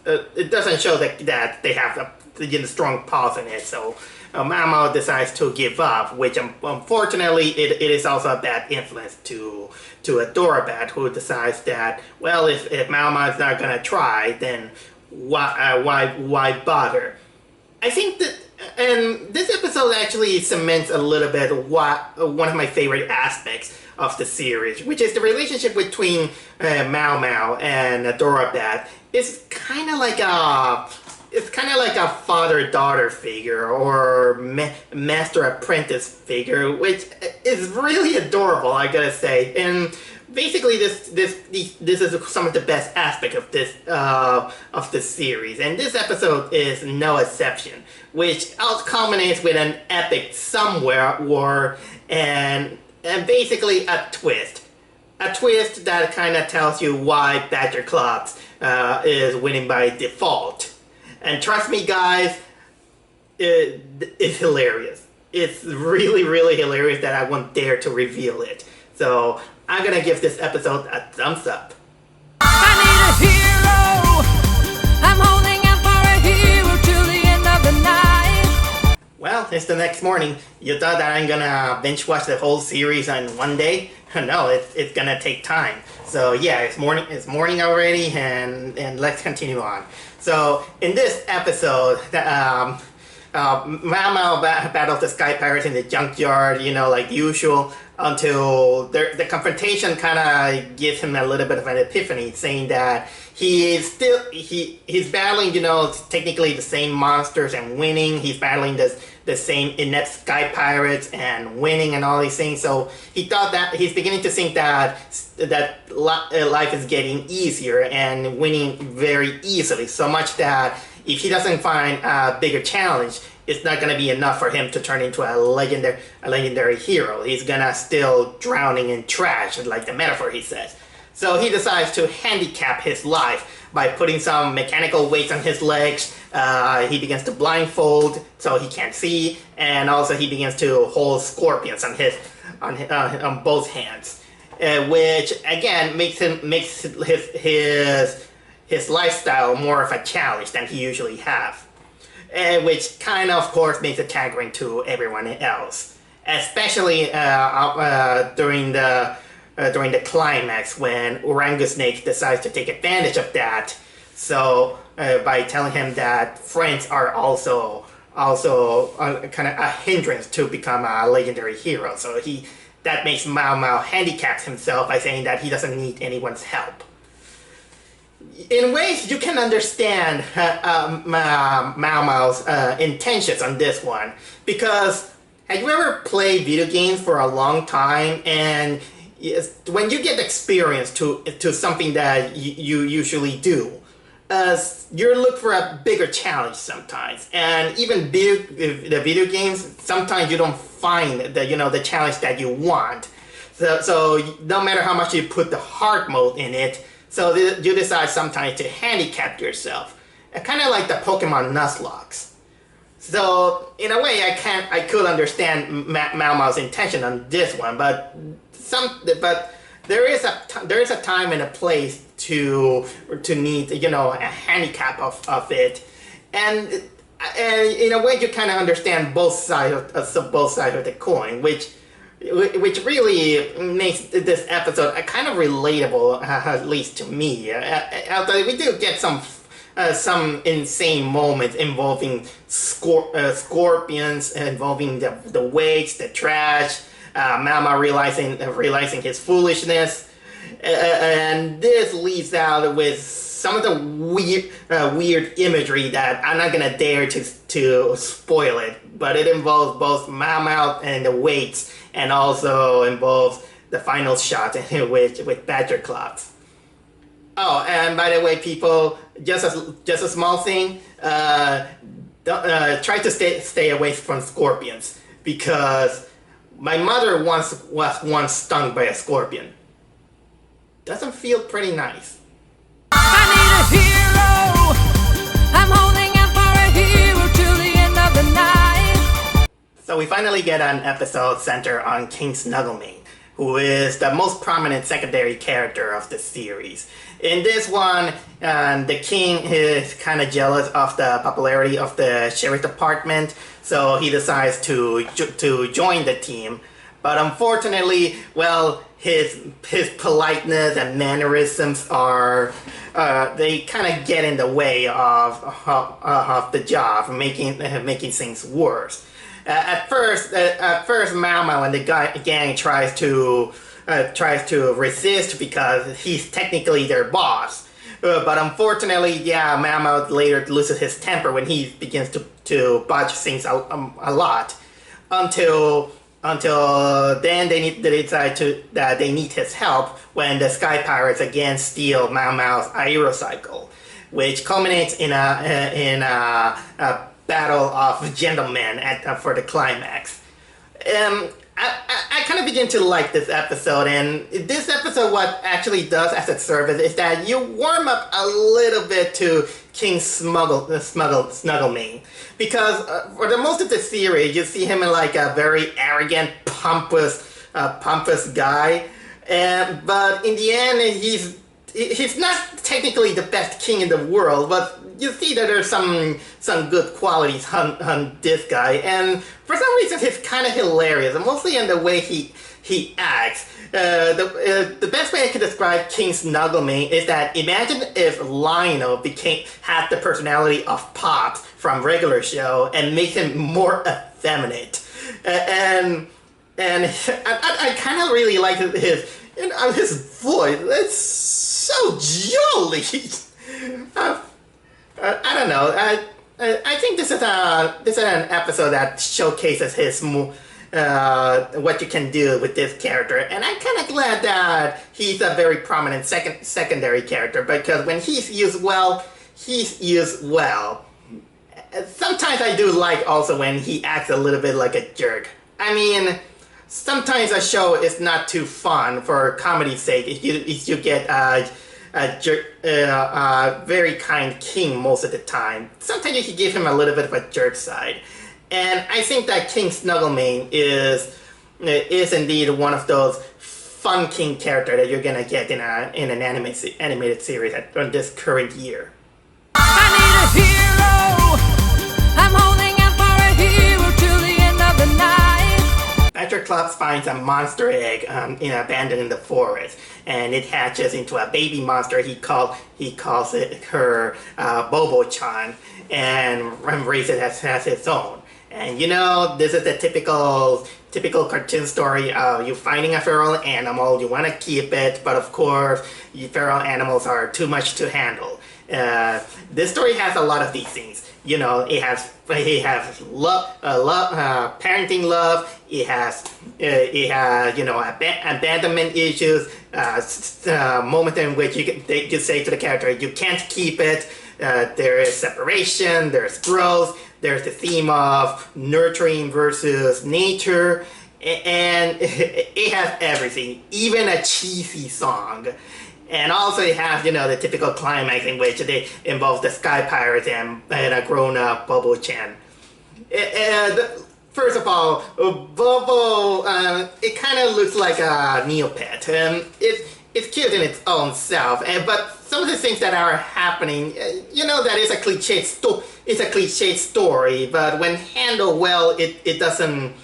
It doesn't show that they have strong paws in it. So Mao Mao decides to give up, which unfortunately it is also a bad influence to Adorabat, who decides that, well, if Mao Mao is not gonna try, then why bother? I think that, and this episode actually cements a little bit one of my favorite aspects of the series, which is the relationship between Mao Mao and Adorabat. It's kind of like a father-daughter figure or master-apprentice figure, which is really adorable, I gotta say. And basically, this is some of the best aspect of this series, and this episode is no exception, which culminates with an epic somewhere war and basically a twist that kind of tells you why Badger Clubs is winning by default. And trust me, guys, it's hilarious. It's really, really hilarious that I won't dare to reveal it. So I'm gonna give this episode a thumbs up. I need a hero. I'm holding out for a hero till the end of the night. Well, it's the next morning. You thought that I'm gonna binge watch the whole series in one day? No, it's gonna take time. So yeah, it's morning already, and let's continue on. So in this episode, Mao Mao battles the Sky Pirates in the junkyard, like usual, until the confrontation kind of gives him a little bit of an epiphany, saying that he's battling, technically the same monsters and winning. He's battling the same inept Sky Pirates and winning and all these things. So he thought that he's beginning to think that life is getting easier and winning very easily, so much that if he doesn't find a bigger challenge, it's not gonna be enough for him to turn into a legendary hero. He's gonna still drowning in trash, like the metaphor he says. So he decides to handicap his life by putting some mechanical weights on his legs. He begins to blindfold so he can't see, and also he begins to hold scorpions on both hands, which again makes his lifestyle more of a challenge than he usually has. Which kind of course, makes it staggering to everyone else, especially during the climax when Orangusnake decides to take advantage of that. So by telling him that friends are also kind of a hindrance to become a legendary hero. So that makes Mao Mao handicaps himself by saying that he doesn't need anyone's help. in ways you can understand Mao Mao's intentions on this one, because have you ever played video games for a long time, and when you get experience to something that you usually do, you look for a bigger challenge sometimes, and even the video games, sometimes you don't find the challenge that you want. So no matter how much you put the hard mode in it, so you decide sometimes to handicap yourself, kind of like the Pokemon Nuzlocke. So in a way, I could understand Mao Mao's intention on this one, but there is a time and a place to need a handicap of it, and in a way you kind of understand both sides of the coin, which really makes this episode kind of relatable, at least to me. Although we do get some insane moments involving scorpions, involving the weights, the trash, Mao Mao realizing his foolishness, and this leaves out with some of the weird imagery that I'm not gonna dare to spoil it, but it involves both Mao Mao and the weights, and also involves the final shot with Badger Clocks. Oh, and by the way, people, just a small thing, try to stay away from scorpions, because my mother was once stung by a scorpion. Doesn't feel pretty nice. I need a hero. I'm holding out for a hero till the end of the night. So we finally get an episode centered on King Snugglemane, who is the most prominent secondary character of the series. In this one, the king is kind of jealous of the popularity of the sheriff department, so he decides to join the team. But unfortunately, well, his politeness and mannerisms are they kind of get in the way of the job, making things worse. At first, Mao Mao and the gang tries to resist because he's technically their boss. But unfortunately, yeah, Mao Mao later loses his temper when he begins to botch things a lot. Until then, they decide that they need his help when the Sky Pirates again steal Mao Mao's aerocycle, which culminates in a battle of gentlemen for the climax. I kind of begin to like this episode, and this episode, what actually does as a service is that you warm up a little bit to King Snugglemane, because for the most of the series, you see him in like a very arrogant, pompous guy, but in the end, he's not technically the best king in the world, but you see that there's some good qualities on this guy, and for some reason he's kind of hilarious, and mostly in the way he acts. The best way I could describe King Snugglemane is that imagine if Lionel had the personality of Pops from regular show and make him more effeminate, and I kind of really like his voice. It's so jolly. I don't know. I think this is an episode that showcases his what you can do with this character, and I'm kind of glad that he's a very prominent secondary character, because when he's used well, he's used well. Sometimes I do like also when he acts a little bit like a jerk. I mean, sometimes a show is not too fun for comedy's sake if you get a very kind king most of the time. Sometimes you can give him a little bit of a jerk side. And I think that King Snugglemane is indeed one of those fun king character that you're gonna get in an animated series on this current year. I need a hero. I'm holding out for a hero till the end of the night. Badger Clubs finds a monster egg abandoned in the forest, and it hatches into a baby monster. He calls it her Bobo-chan, and raises it as its own. And this is the typical typical cartoon story. You're finding a feral animal, you want to keep it, but of course, feral animals are too much to handle. This story has a lot of these things. You know, it has parenting love. It has abandonment issues. Moment in which you say to the character, you can't keep it. There is separation. There's growth. There's the theme of nurturing versus nature, and it has everything, even a cheesy song. And also it has, the typical climax in which they involve the Sky Pirates and a grown-up Bobo-chan. And first of all, Bobo, it kind of looks like a Neopet. It's cute in its own self, but some of the things that are happening, that is a cliche it's a cliche story, but when handled well, it doesn't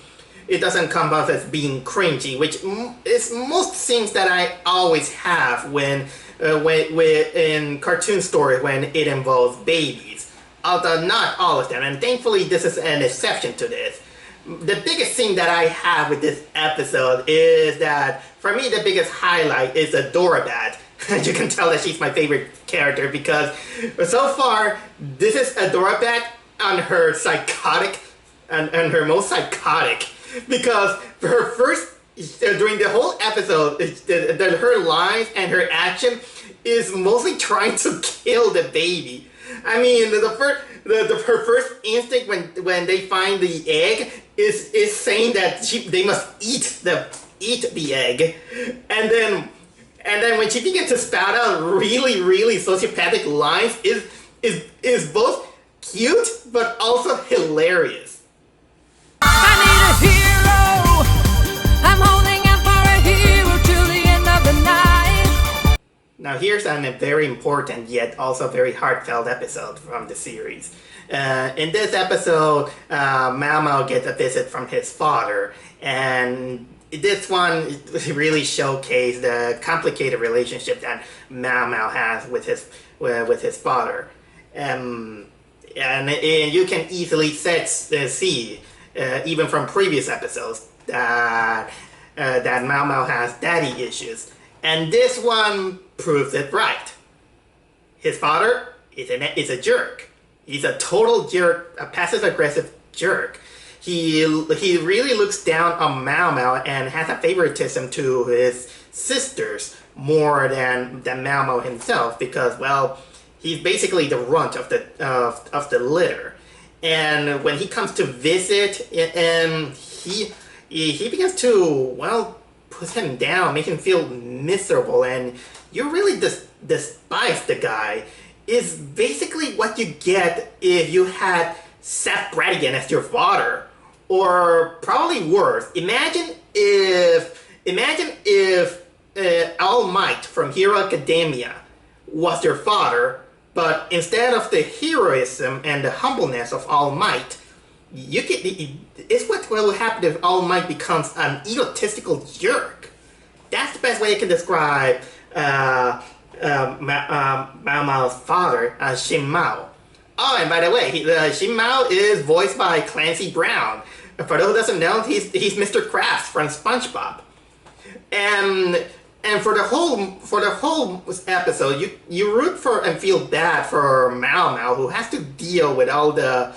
come off as being cringy, which is most things that I always have when in cartoon stories when it involves babies. Although not all of them, and thankfully this is an exception to this. The biggest thing that I have with this episode is that, for me, the biggest highlight is Adorabat. You can tell that she's my favorite character because so far, this is Adorabat on her psychotic, and her most psychotic. Because her first, during the whole episode, her lines and her action is mostly trying to kill the baby. I mean, her first instinct when they find the egg is saying that they must eat the egg, and then when she begins to spout out really sociopathic lines is both cute but also hilarious. I need a hero. I'm holding out for a hero till the end of the night. Now here's a very important yet also very heartfelt episode from the series. In this episode, Mao Mao gets a visit from his father, and this one really showcased the complicated relationship that Mao Mao has with his father. And you can easily see, even from previous episodes, that Mao Mao has daddy issues. And this one proves it right. His father is a jerk. He's a total jerk, a passive-aggressive jerk. He really looks down on Mao Mao and has a favoritism to his sisters more than Mao Mao himself because, well, he's basically the runt of the litter. And when he comes to visit, and he begins to, well, put him down, make him feel miserable, and you really despise the guy. Is basically what you get if you had Seth Bradigan as your father, or probably worse. Imagine if All Might from Hero Academia was your father, but instead of the heroism and the humbleness of All Might, it's what will happen if All Might becomes an egotistical jerk. That's the best way I can describe Mao Mao's father, Shin Mao. Oh, and by the way, Shin Mao is voiced by Clancy Brown. For those who doesn't know, he's Mr. Krabs from SpongeBob. And for the whole episode, you root for and feel bad for Mao Mao, who has to deal with all the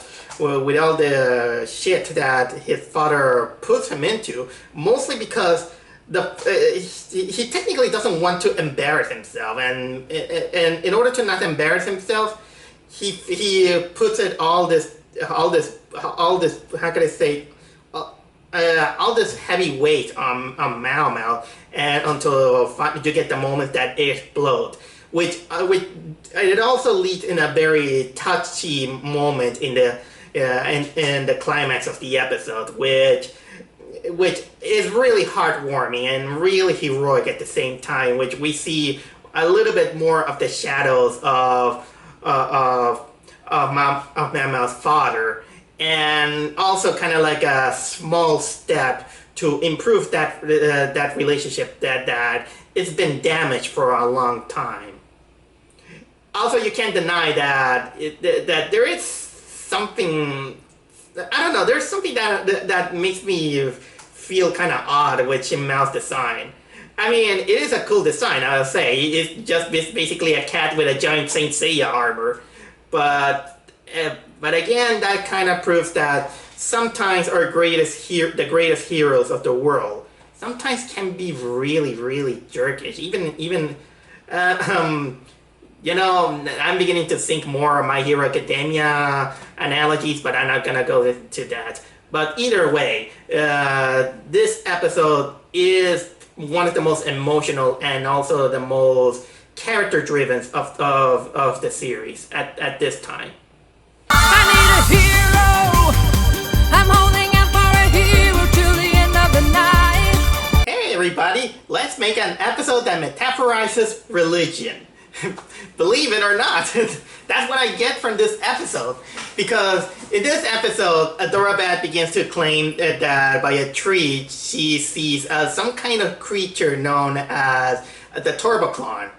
shit that his father puts him into, mostly because he technically doesn't want to embarrass himself, and in order to not embarrass himself, he puts it all this how can I say all this heavy weight on Mao Mao, and until you get the moment that it explodes, which it also leads in a very touchy moment in the climax of the episode, which is really heartwarming and really heroic at the same time, which we see a little bit more of the shadows of Mao Mao's father, and also kind of like a small step to improve that relationship that it's been damaged for a long time. Also, you can't deny that there is something, I don't know, there's something that makes me feel kind of odd with Shin Mao's design. I mean, it is a cool design, I'll say. It's just basically a cat with a giant Saint Seiya armor. But again, that kind of proves that sometimes the greatest heroes of the world sometimes can be really, really jerkish. I'm beginning to think more of My Hero Academia analogies, but I'm not gonna go into that. But either way, this episode is one of the most emotional and also the most character-driven of the series at this time. I need a hero. I'm holding out for a hero till the end of the night. Hey everybody, let's make an episode that metaphorizes religion. Believe it or not, that's what I get from this episode. Because in this episode, Adora Bat begins to claim that by a tree she sees some kind of creature known as the Turboclon.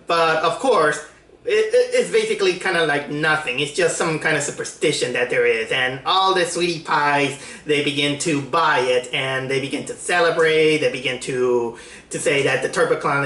But of course, it's basically kind of like nothing. It's just some kind of superstition that there is. And all the sweetie pies, they begin to buy it and they begin to celebrate. They begin to say that the Turboclon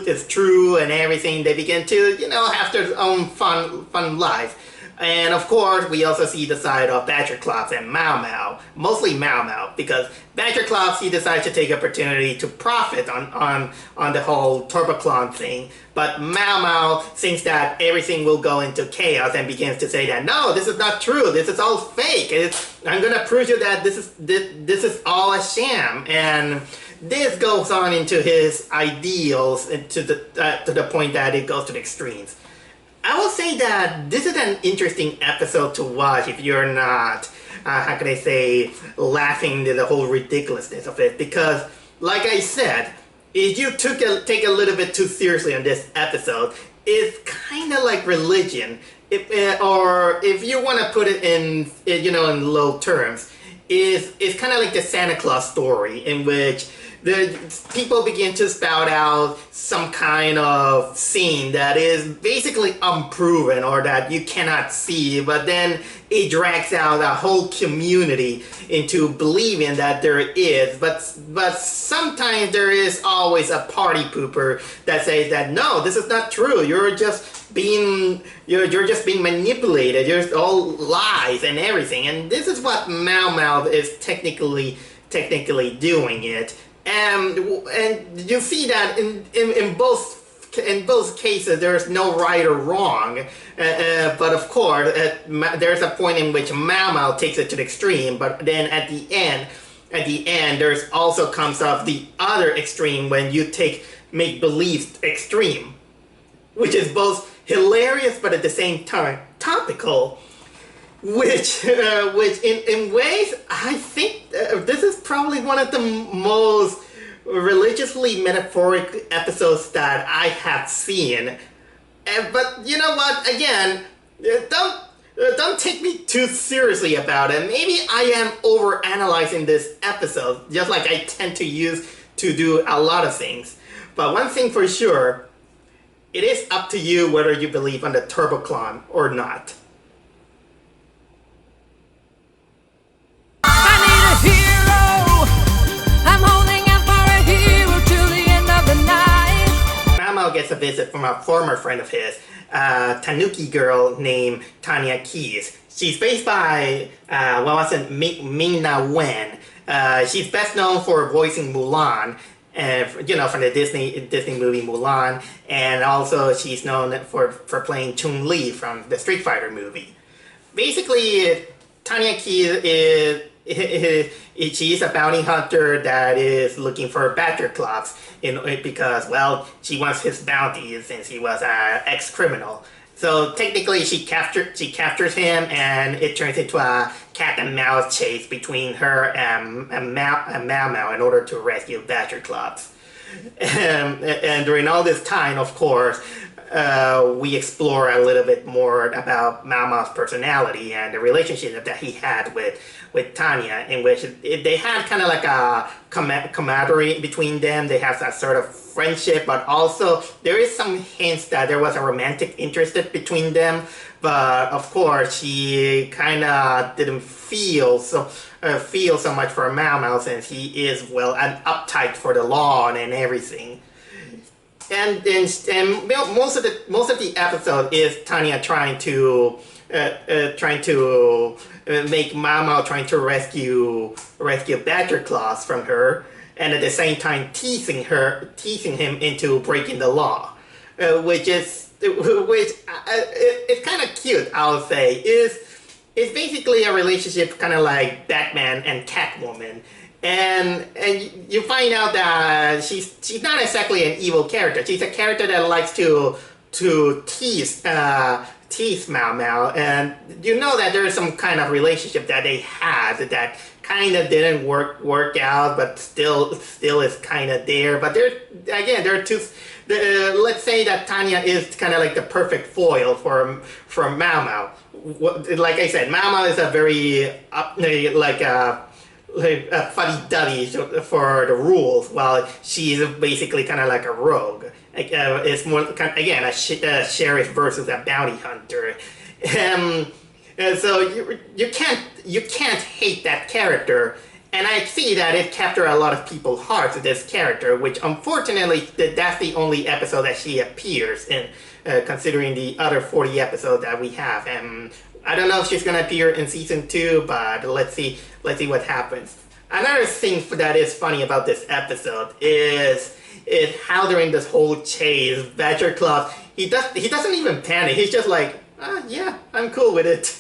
is true and everything. They begin to, have their own fun life. And of course, we also see the side of Badgerclops and Mao Mao. Mostly Mao Mao, because Badgerclops, he decides to take opportunity to profit on the whole Turboclon thing. But Mao Mao thinks that everything will go into chaos and begins to say that, no, this is not true. This is all fake. I'm going to prove you that this is all a sham. And this goes on into his ideals to the point that it goes to the extremes. I will say that this is an interesting episode to watch if you're not, laughing at the whole ridiculousness of it. Because, like I said, if you take a little bit too seriously on this episode, it's kind of like religion. Or if you want to put it in low terms, it's kind of like the Santa Claus story in which the people begin to spout out some kind of scene that is basically unproven or that you cannot see, but then it drags out a whole community into believing that there is. But sometimes there is always a party pooper that says that no, this is not true. You're just being manipulated. You're all lies and everything. And this is what Mao Mao is technically doing it. And you see that in both cases there's no right or wrong, but of course there's a point in which Mao Mao takes it to the extreme, but then at the end there's also comes up the other extreme when you take make-believe extreme, which is both hilarious but at the same time topical. Which in ways, I think this is probably one of the most religiously metaphoric episodes that I have seen. But you know what? Again, don't take me too seriously about it. Maybe I am overanalyzing this episode, just like I tend to do a lot of things. But one thing for sure, it is up to you whether you believe on the Turboclon or not. Mao gets a visit from a former friend of his, Tanuki girl named Tanya Keys. She's faced by, Ming-Na Wen. She's best known for voicing Mulan, from the Disney movie Mulan, and also she's known for playing Chun-Li from the Street Fighter movie. Basically, Tanya Keys she's a bounty hunter that is looking for Badgerclops because, well, she wants his bounty since he was an ex-criminal. So technically she captures him, and it turns into a cat and mouse chase between her and Mao Mao in order to rescue Badgerclops. And during all this time, of course, we explore a little bit more about Mao Mao's personality and the relationship that he had with Tanya, in which they had kind of like a camaraderie between them. They have that sort of friendship, but also there is some hints that there was a romantic interest between them. But of course, she kind of didn't feel so much for Mao Mao, since he is, well, an uptight for the law and everything. And most of the episode is Tanya trying to make Mao Mao trying to rescue Badger Claws from her, and at the same time teasing him into breaking the law, which it's kind of cute. I would say it's basically a relationship kind of like Batman and Catwoman. And you find out that she's not exactly an evil character. She's a character that likes to tease Mao Mao, and you know that there is some kind of relationship that they had that kind of didn't work out, but still is kind of there. But there are two. Let's say that Tanya is kind of like the perfect foil for Mao Mao. Like I said, Mao Mao is a very a fuddy-duddy for the rules, while she's basically kind of like a rogue. It's more again a sheriff versus a bounty hunter. So you can't hate that character, and I see that it captured a lot of people's hearts, this character, which unfortunately that's the only episode that she appears in, considering the other 40 episodes that we have. And I don't know if she's gonna appear in season 2, but let's see what happens. Another thing that is funny about this episode is how during this whole chase, Badger Claws, he doesn't even panic. He's just like, yeah, I'm cool with it.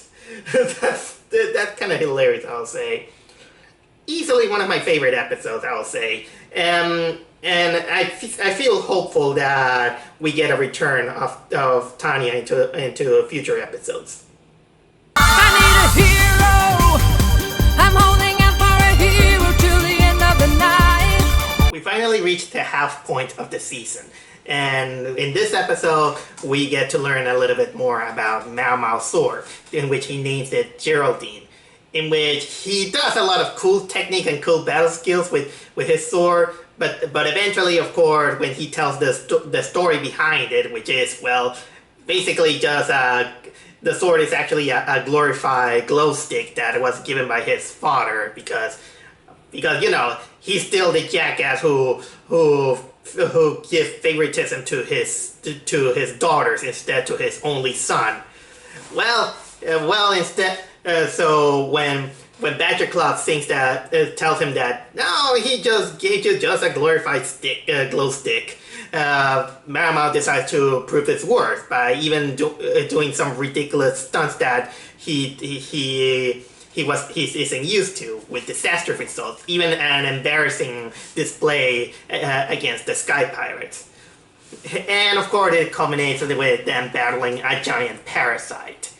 that's kind of hilarious, I'll say. Easily one of my favorite episodes, I'll say. And I feel hopeful that we get a return of Tanya into future episodes. I need a hero. I'm holding out for a hero till the end of the night. We finally reached the half point of the season, and in this episode we get to learn a little bit more about Mao Mao's sword, in which he names it Geraldine, in which he does a lot of cool technique and cool battle skills with his sword. But eventually, of course, when he tells the story behind it, which is, well, basically just the sword is actually a glorified glow stick that was given by his father, because you know, he's still the jackass who gives favoritism to his daughters instead to his only son. Instead, so when Badger Claws tells him that no, he just gave you just a glorified glow stick, Mao Mao decides to prove his worth by even doing some ridiculous stunts that he isn't used to, with disaster results, even an embarrassing display against the Sky Pirates. And of course it culminates with them battling a giant parasite.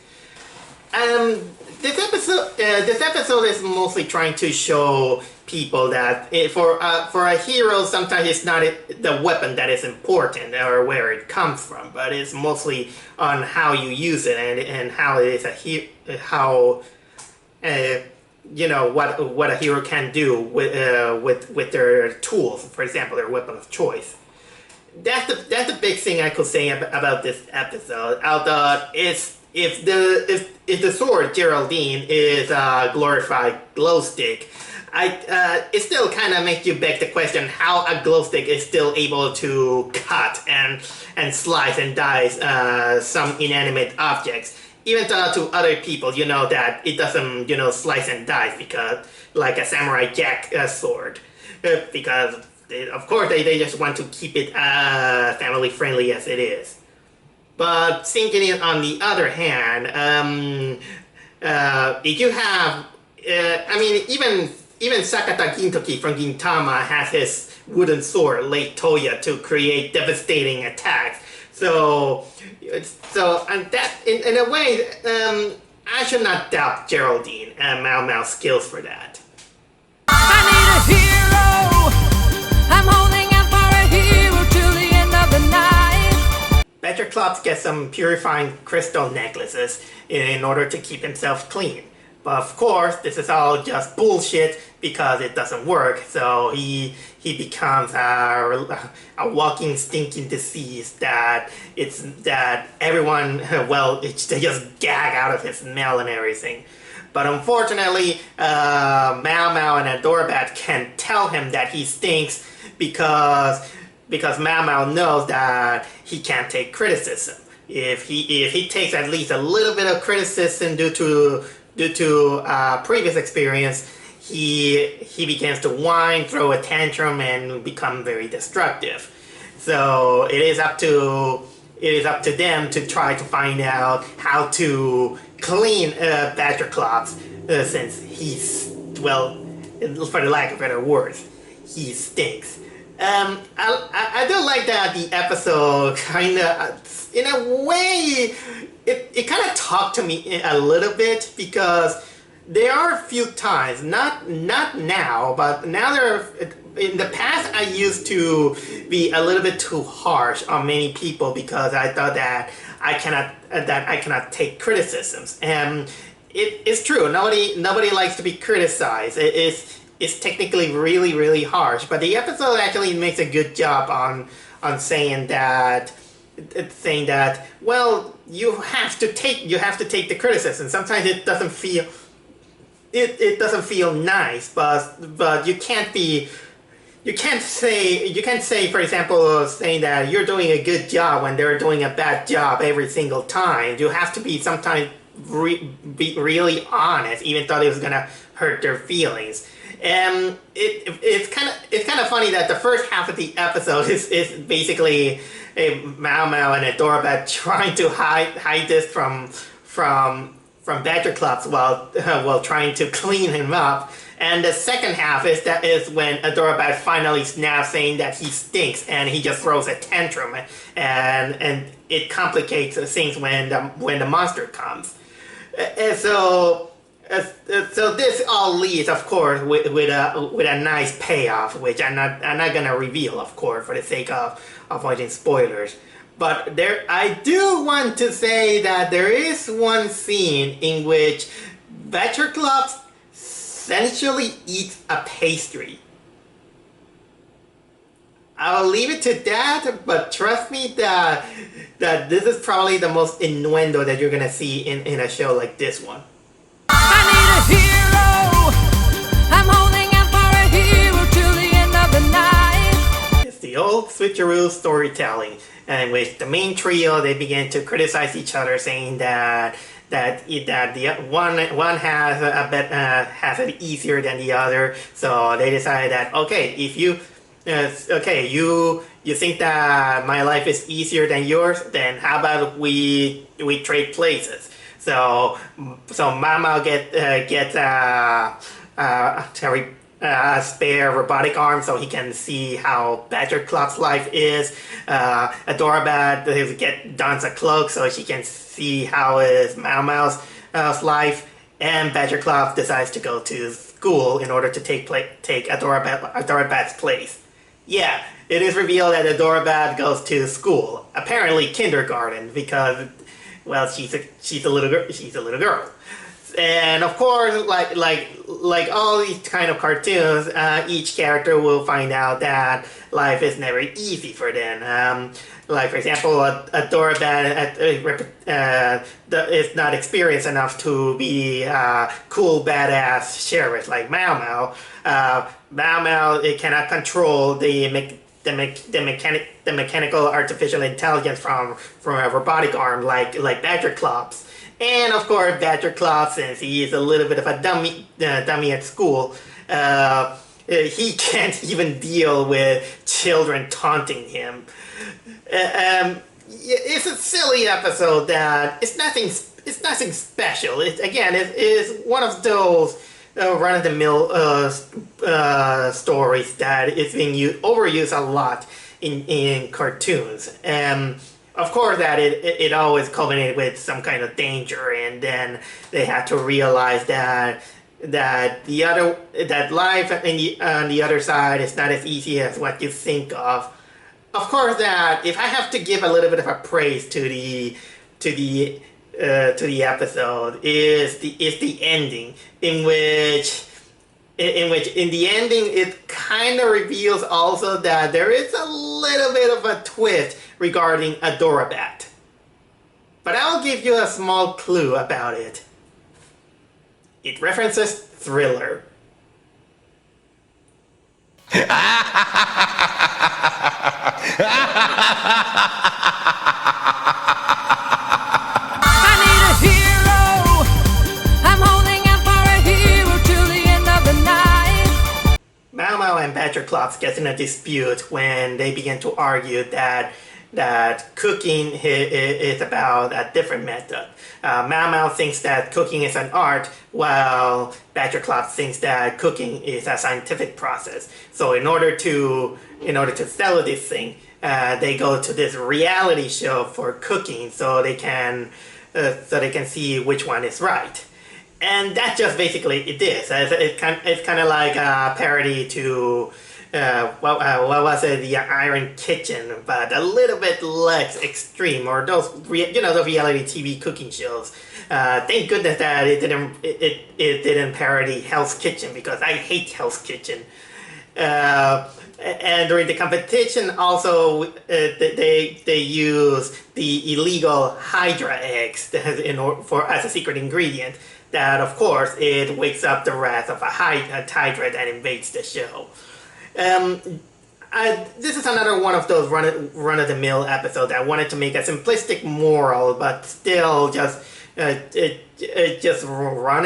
This episode is mostly trying to show people that for a hero, sometimes it's not the weapon that is important or where it comes from, but it's mostly on how you use it and how it is you know, what a hero can do with their tools, for example, their weapon of choice. That's the big thing I could say about this episode. Although if the sword Geraldine is a glorified glow stick, it still kind of makes you beg the question how a glow stick is still able to cut and slice and dice some inanimate objects. Even to other people, you know that it doesn't, you know, slice and dice, because like a Samurai Jack sword, because of course they just want to keep it family friendly as it is. But thinking it on the other hand, if you have, I mean, even Sakata Gintoki from Gintama has his wooden sword, Late Toya, to create devastating attacks. So and that in a way, I should not doubt Geraldine and Mao Mao's skills for that. I need a hero. I'm holding out for a hero till the end of the night. Badger Badgerclops gets some purifying crystal necklaces in order to keep himself clean. But of course, this is all just bullshit because it doesn't work. So he becomes a walking stinking disease that everyone they just gag out of his smell and everything. But unfortunately, Mao Mao and Adorabat can tell him that he stinks because Mao Mao knows that he can't take criticism. If he takes at least a little bit of criticism due to previous experience, he begins to whine, throw a tantrum, and become very destructive. So it is up to them to try to find out how to clean Badgerclops, since he's, well, for the lack of better words, he stinks. I do like that the episode kind of, in a way, it kind of talked to me a little bit, because there are a few times, not now, but now in the past I used to be a little bit too harsh on many people because I thought that I cannot take criticisms, and it's true. Nobody likes to be criticized. It's technically really, really harsh, but the episode actually makes a good job on saying that, well, you have to take the criticism. Sometimes it doesn't feel nice, but you can't say, for example, saying that you're doing a good job when they're doing a bad job every single time. You have to be sometimes be really honest, even though it was gonna hurt their feelings. And it's kind of funny that the first half of the episode is basically a Mao Mao and Adorabat trying to hide this from Badgerclops while trying to clean him up. And the second half is when Adorabat finally snaps, saying that he stinks, and he just throws a tantrum, and it complicates things when the monster comes. And so this all leads, of course, with a nice payoff, which I'm not gonna reveal, of course, for the sake of avoiding spoilers. But I do want to say that there is one scene in which Badgerclops essentially eats a pastry. I'll leave it to that, but trust me that this is probably the most innuendo that you're gonna see in a show like this one. I need a hero. I'm holding out for a hero till the end of the night. It's the old switcheroo storytelling, in which the main trio, they begin to criticize each other, saying that the one has it easier than the other. So they decided that, okay, if you think that my life is easier than yours, then how about we trade places? So Mao Mao gets a spare robotic arm so he can see how Badgerclop's life is. Adorabat dons a cloak so she can see how is Mao Mao's life. And Badgerclop decides to go to school in order to take Adorabat's place. Yeah, it is revealed that Adorabat goes to school, apparently kindergarten, because, well, she's a little girl. And of course, like all these kind of cartoons, each character will find out that life is never easy for them. Like, for example, Adorabat is not experienced enough to be a cool, badass sheriff like Mao Mao. Mao Mao, it cannot control the mechanical artificial intelligence from a robotic arm like Badgerclops. And of course, Badgerclops, since he is a little bit of a dummy at school, he can't even deal with children taunting him. It's a silly episode that it's nothing special. It is one of those run-of-the-mill stories that is being overused a lot in cartoons. Of course, that it always culminated with some kind of danger, and then they had to realize that life on the other side is not as easy as what you think of. of course, that if I have to give a little bit of a praise to the episode is the ending, in which in the ending it kind of reveals also that there is a little bit of a twist regarding Adorabat. But I'll give you a small clue about it. It references Thriller. Mao Mao and Badgerclops get in a dispute when they begin to argue that cooking is about a different method. Mao Mao thinks that cooking is an art, while Badgerclops thinks that cooking is a scientific process. So in order to sell this thing, they go to this reality show for cooking, so they can see which one is right. And that's just basically it is. It's kind of like a parody to what was it, the Iron Kitchen, but a little bit less extreme, or those the reality TV cooking shows. Thank goodness that it didn't parody Hell's Kitchen, because I hate Hell's Kitchen. And during the competition, also they use the illegal Hydra eggs as a secret ingredient. That, of course, it wakes up the wrath of a Hydra that invades the show. This is another one of those run-of-the-mill episodes that wanted to make a simplistic moral, but still just run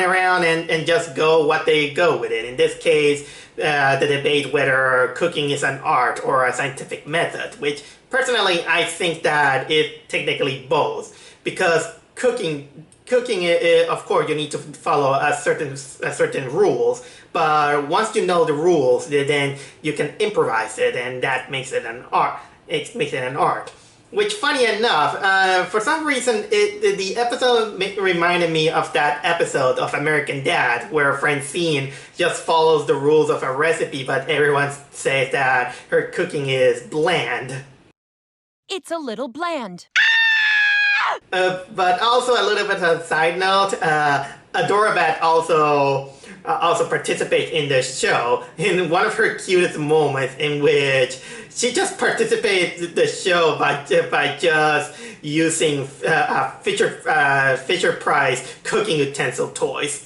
around and just go what they go with it. In this case, the debate whether cooking is an art or a scientific method, which personally I think that it technically both, because cooking, of course, you need to follow a certain rules. But once you know the rules, then you can improvise it, and that makes it an art. It makes it an art. Which, funny enough, for some reason, the episode reminded me of that episode of American Dad, where Francine just follows the rules of a recipe, but everyone says that her cooking is bland. It's a little bland. But also a little bit of a side note, Adorabat also participates in the show in one of her cutest moments, in which she just participates in the show by just using Fisher Price cooking utensil toys.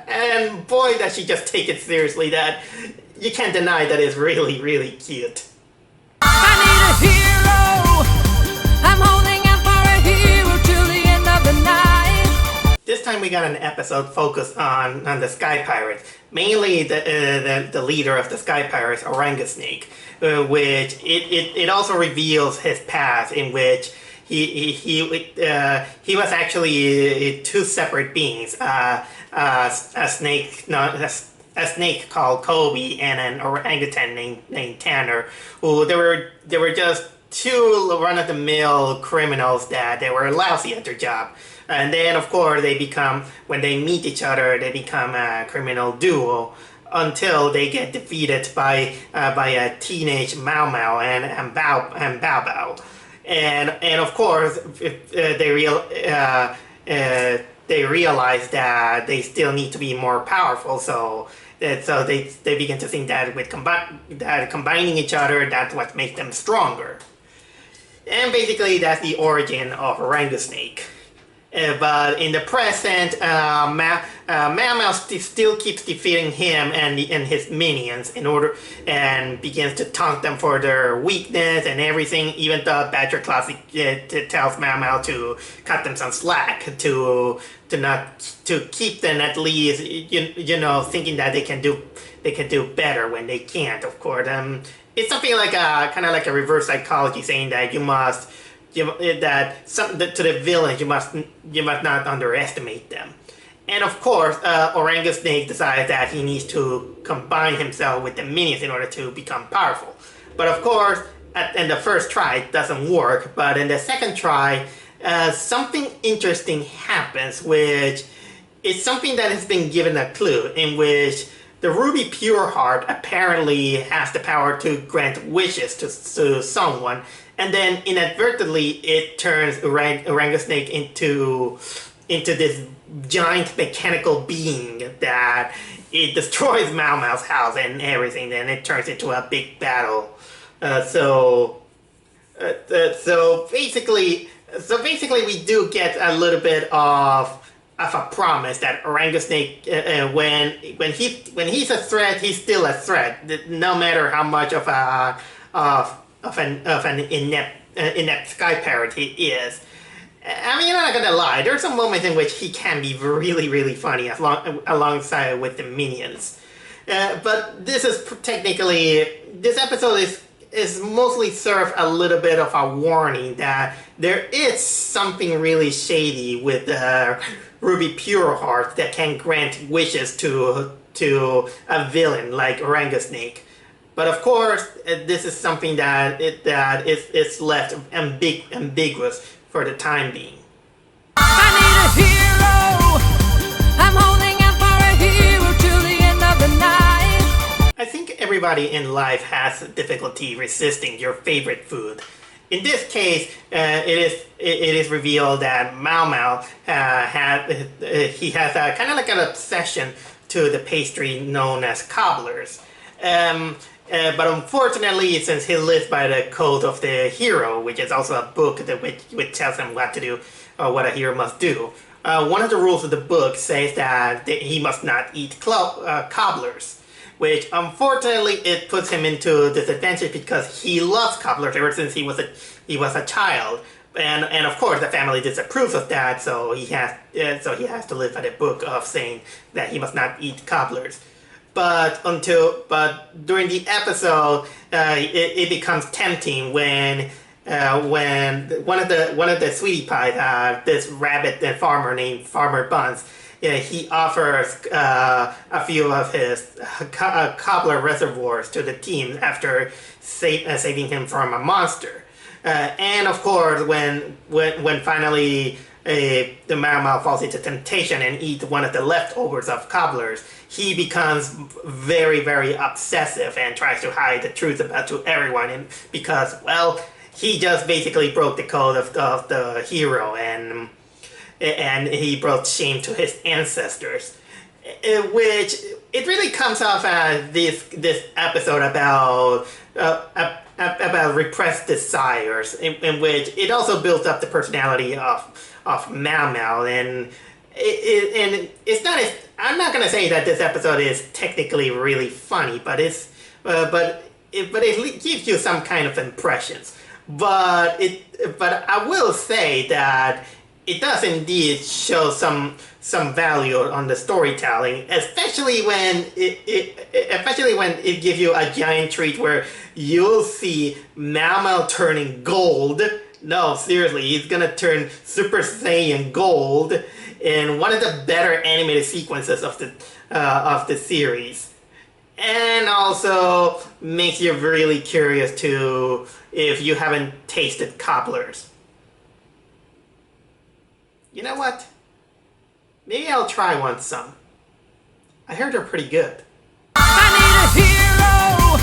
And boy, does she just take it seriously, that you can't deny that it's really, really cute. I need a hero. I'm holding out for a hero till the end of the night. This time we got an episode focused on the Sky Pirates, mainly the leader of the Sky Pirates, Orangusnake, which it also reveals his past, in which he was actually two separate beings, a snake called Kobe and an orangutan named Tanner, who they were just two run-of-the-mill criminals that they were lousy at their job. And then, of course, when they meet each other, they become a criminal duo until they get defeated by a teenage Mao Mao and Bao Bao. And of course, they realize that they still need to be more powerful. So they begin to think that that combining each other, that's what makes them stronger. And basically, that's the origin of Orangusnake. But in the present, Mao Mao still keeps defeating him and his minions and begins to taunt them for their weakness and everything. Even though Badgerclops tells Mao Mao to cut them some slack, to keep them at least thinking that they can do better when they can't. Of course, it's something like kind of like a reverse psychology, saying that to the villains, you must not underestimate them. And of course, Orangusnake decides that he needs to combine himself with the minions in order to become powerful. But of course, in the first try, it doesn't work. But in the second try, something interesting happens, which is something that has been given a clue, in which the Ruby Pure Heart apparently has the power to grant wishes to someone, and then inadvertently it turns Orangusnake into this giant mechanical being that it destroys Mao Mao's house and everything. Then it turns into a big battle. So basically, we do get a little bit of a promise that Orangusnake, when he's a threat, he's still a threat, no matter how much of an inept sky pirate he is. I mean, I'm not gonna lie. There's some moments in which he can be really, really funny alongside with the minions. But this episode is mostly served a little bit of a warning that there is something really shady with Ruby Pure Heart that can grant wishes to a villain like Orangusnake. But of course, this is something that is left ambiguous for the time being. I need a hero. I'm holding out for a hero till the end of the night. I think everybody in life has difficulty resisting your favorite food. In this case, it is revealed that Mao Mao has a kind of like an obsession to the pastry known as cobblers. But unfortunately, since he lives by the code of the hero, which is also a book which tells him what to do or what a hero must do, one of the rules of the book says that he must not eat cobblers, which unfortunately it puts him into disadvantage because he loves cobblers ever since he was a child, and of course the family disapproves of that, so he has to live by the book of saying that he must not eat cobblers. But during the episode, it becomes tempting when one of the sweetie pies, this rabbit farmer named Farmer Buns, he offers a few of his cobbler reservoirs to the team after saving him from a monster. And of course, when finally the Mao Mao falls into temptation and eats one of the leftovers of cobblers, he becomes very, very obsessive and tries to hide the truth to everyone, because, well, he just basically broke the code of the hero, and he brought shame to his ancestors. Which, it really comes off as this episode about repressed desires, in which it also builds up the personality of Mao Mao, and it's not as, I'm not gonna say that this episode is technically really funny, but it gives you some kind of impressions. But I will say that it does indeed show some value on the storytelling, especially when it gives you a giant treat where you'll see Mao Mao turning gold. No, seriously, he's gonna turn Super Saiyan Gold in one of the better animated sequences of the series, and also makes you really curious too if you haven't tasted cobblers. You know what? Maybe I'll try some. I heard they're pretty good. I need a hero.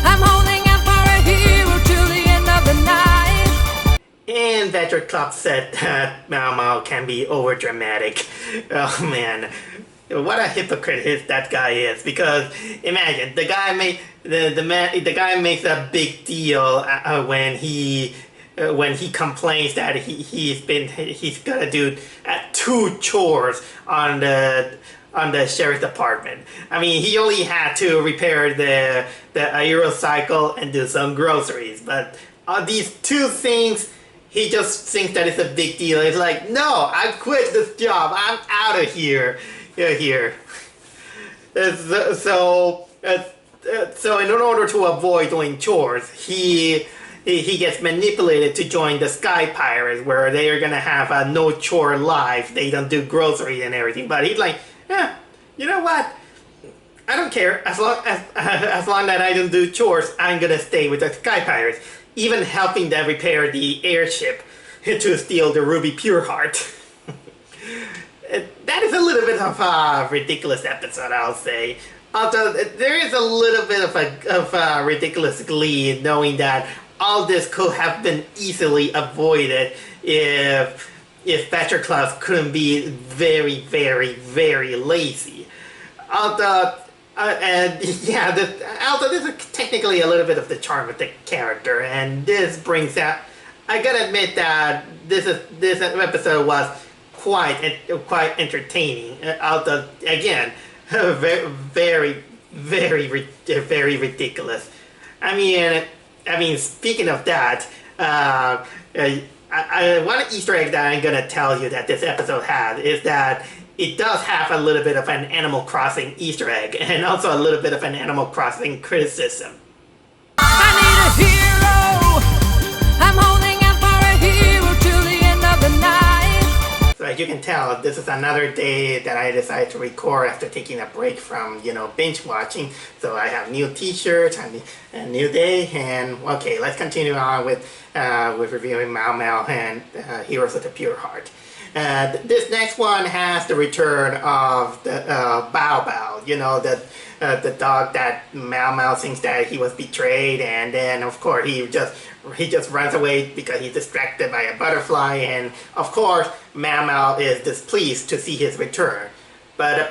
I'm holding out for a hero till the end of the night. And Veteran Club said that Mao Mao can be overdramatic. Oh man, what a hypocrite that guy is. Because imagine the guy makes a big deal when he complains that he's gonna do 2 chores on the sheriff's department. I mean, he only had to repair the aerocycle and do some groceries, but these 2 things, he just thinks that it's a big deal. It's like, no, I quit this job. I'm out of here. So in order to avoid doing chores, he gets manipulated to join the Sky Pirates, where they are gonna have a no chore life. They don't do groceries and everything. But he's like, you know what? I don't care. As long that I don't do chores, I'm gonna stay with the Sky Pirates, even helping them repair the airship to steal the Ruby Pure Heart. That is a little bit of a ridiculous episode, I'll say. Although there is a little bit of a ridiculous glee knowing that all this could have been easily avoided if Thatcher Claus couldn't be very, very, very lazy. Although, although this is technically a little bit of the charm of the character, and this brings out. I gotta admit that this episode was quite entertaining. Although again, very, very, very ridiculous. I mean, speaking of that, one Easter egg that I'm gonna tell you that this episode has is that it does have a little bit of an Animal Crossing Easter egg, and also a little bit of an Animal Crossing criticism. I need a hero. I'm holding out for a hero till the end of the night. So as you can tell, this is another day that I decided to record after taking a break from, binge watching. So I have new t-shirts, a new day, and okay, let's continue on with reviewing Mao Mao and Heroes of the Pure Heart. This next one has the return of the Bao Bao, the dog that Mao Mao thinks that he was betrayed, and then of course he just runs away because he's distracted by a butterfly, and of course Mao Mao is displeased to see his return, but of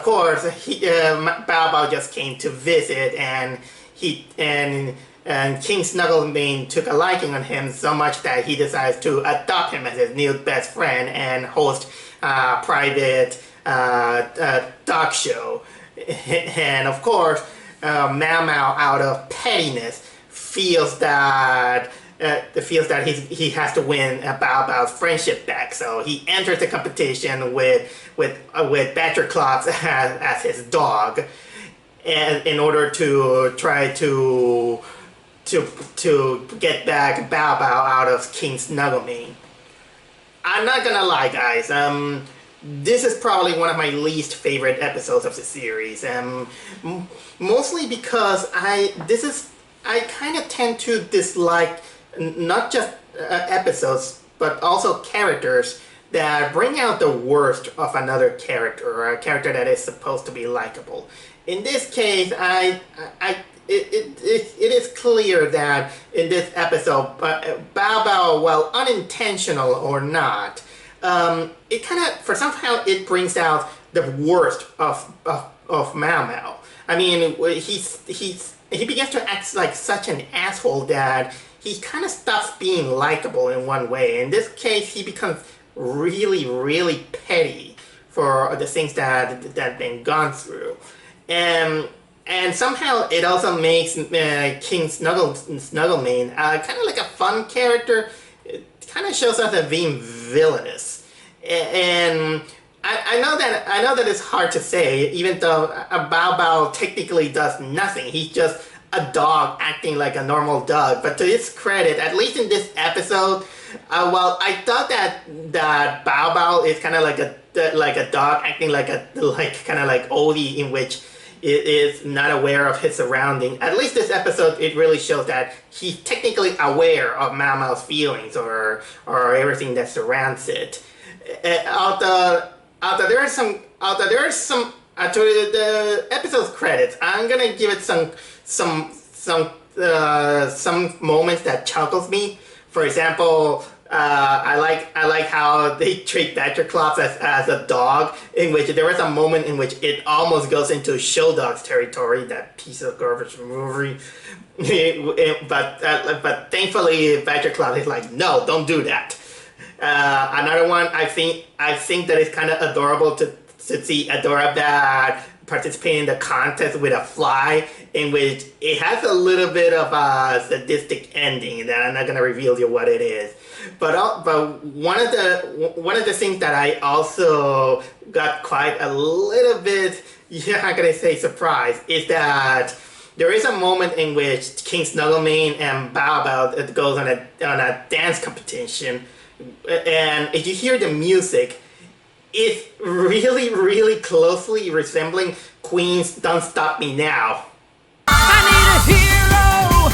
course Bao Bao just came to visit, and King Snugglemane took a liking on him so much that he decides to adopt him as his new best friend and host a private dog show. And of course, Mao Mao, out of pettiness, feels that he has to win Bao Bao's friendship back. So he enters the competition with Badger Claus as his dog, and in order to try to get back Bao Bao out of King Snugglemane. I'm not gonna lie, guys. This is probably one of my least favorite episodes of the series. Mostly because I kind of tend to dislike not just episodes, but also characters that bring out the worst of another character, or a character that is supposed to be likable. In this case, it is clear that in this episode, Bao Bao, while unintentional or not, it kind of, somehow it brings out the worst of Mao Mao. I mean, he begins to act like such an asshole that he kind of stops being likable in one way. In this case, he becomes really, really petty for the things that been gone through, and somehow it also makes King Snugglemane kind of like a fun character. It kind of shows us as being villainous, and I know that it's hard to say, even though Bao Bao technically does nothing. He's just a dog acting like a normal dog. But to his credit, at least in this episode, well, I thought that Bao Bao is kind of like a dog acting like kind of like Odie, in which it is not aware of his surrounding. At least this episode, it really shows that he's technically aware of Mao Mao's feelings or everything that surrounds it. Although there are some to the episode's credits, I'm gonna give it some moments that chuckles me. For example, I like how they treat Badger Claus as a dog, in which there was a moment in which it almost goes into show dog's territory, that piece of garbage movie. but thankfully Badger Claus is like, no, don't do that. Another one, I think that it's kind of adorable to see Adorabad participating in the contest with a fly, in which it has a little bit of a sadistic ending that I'm not going to reveal to you what it is. But one of the things that I also got quite a little bit, how can I say, surprised, is that there is a moment in which King Snugglemane and Bao Bao goes on a dance competition, and if you hear the music, it's really, really closely resembling Queen's "Don't Stop Me Now." I need a hero.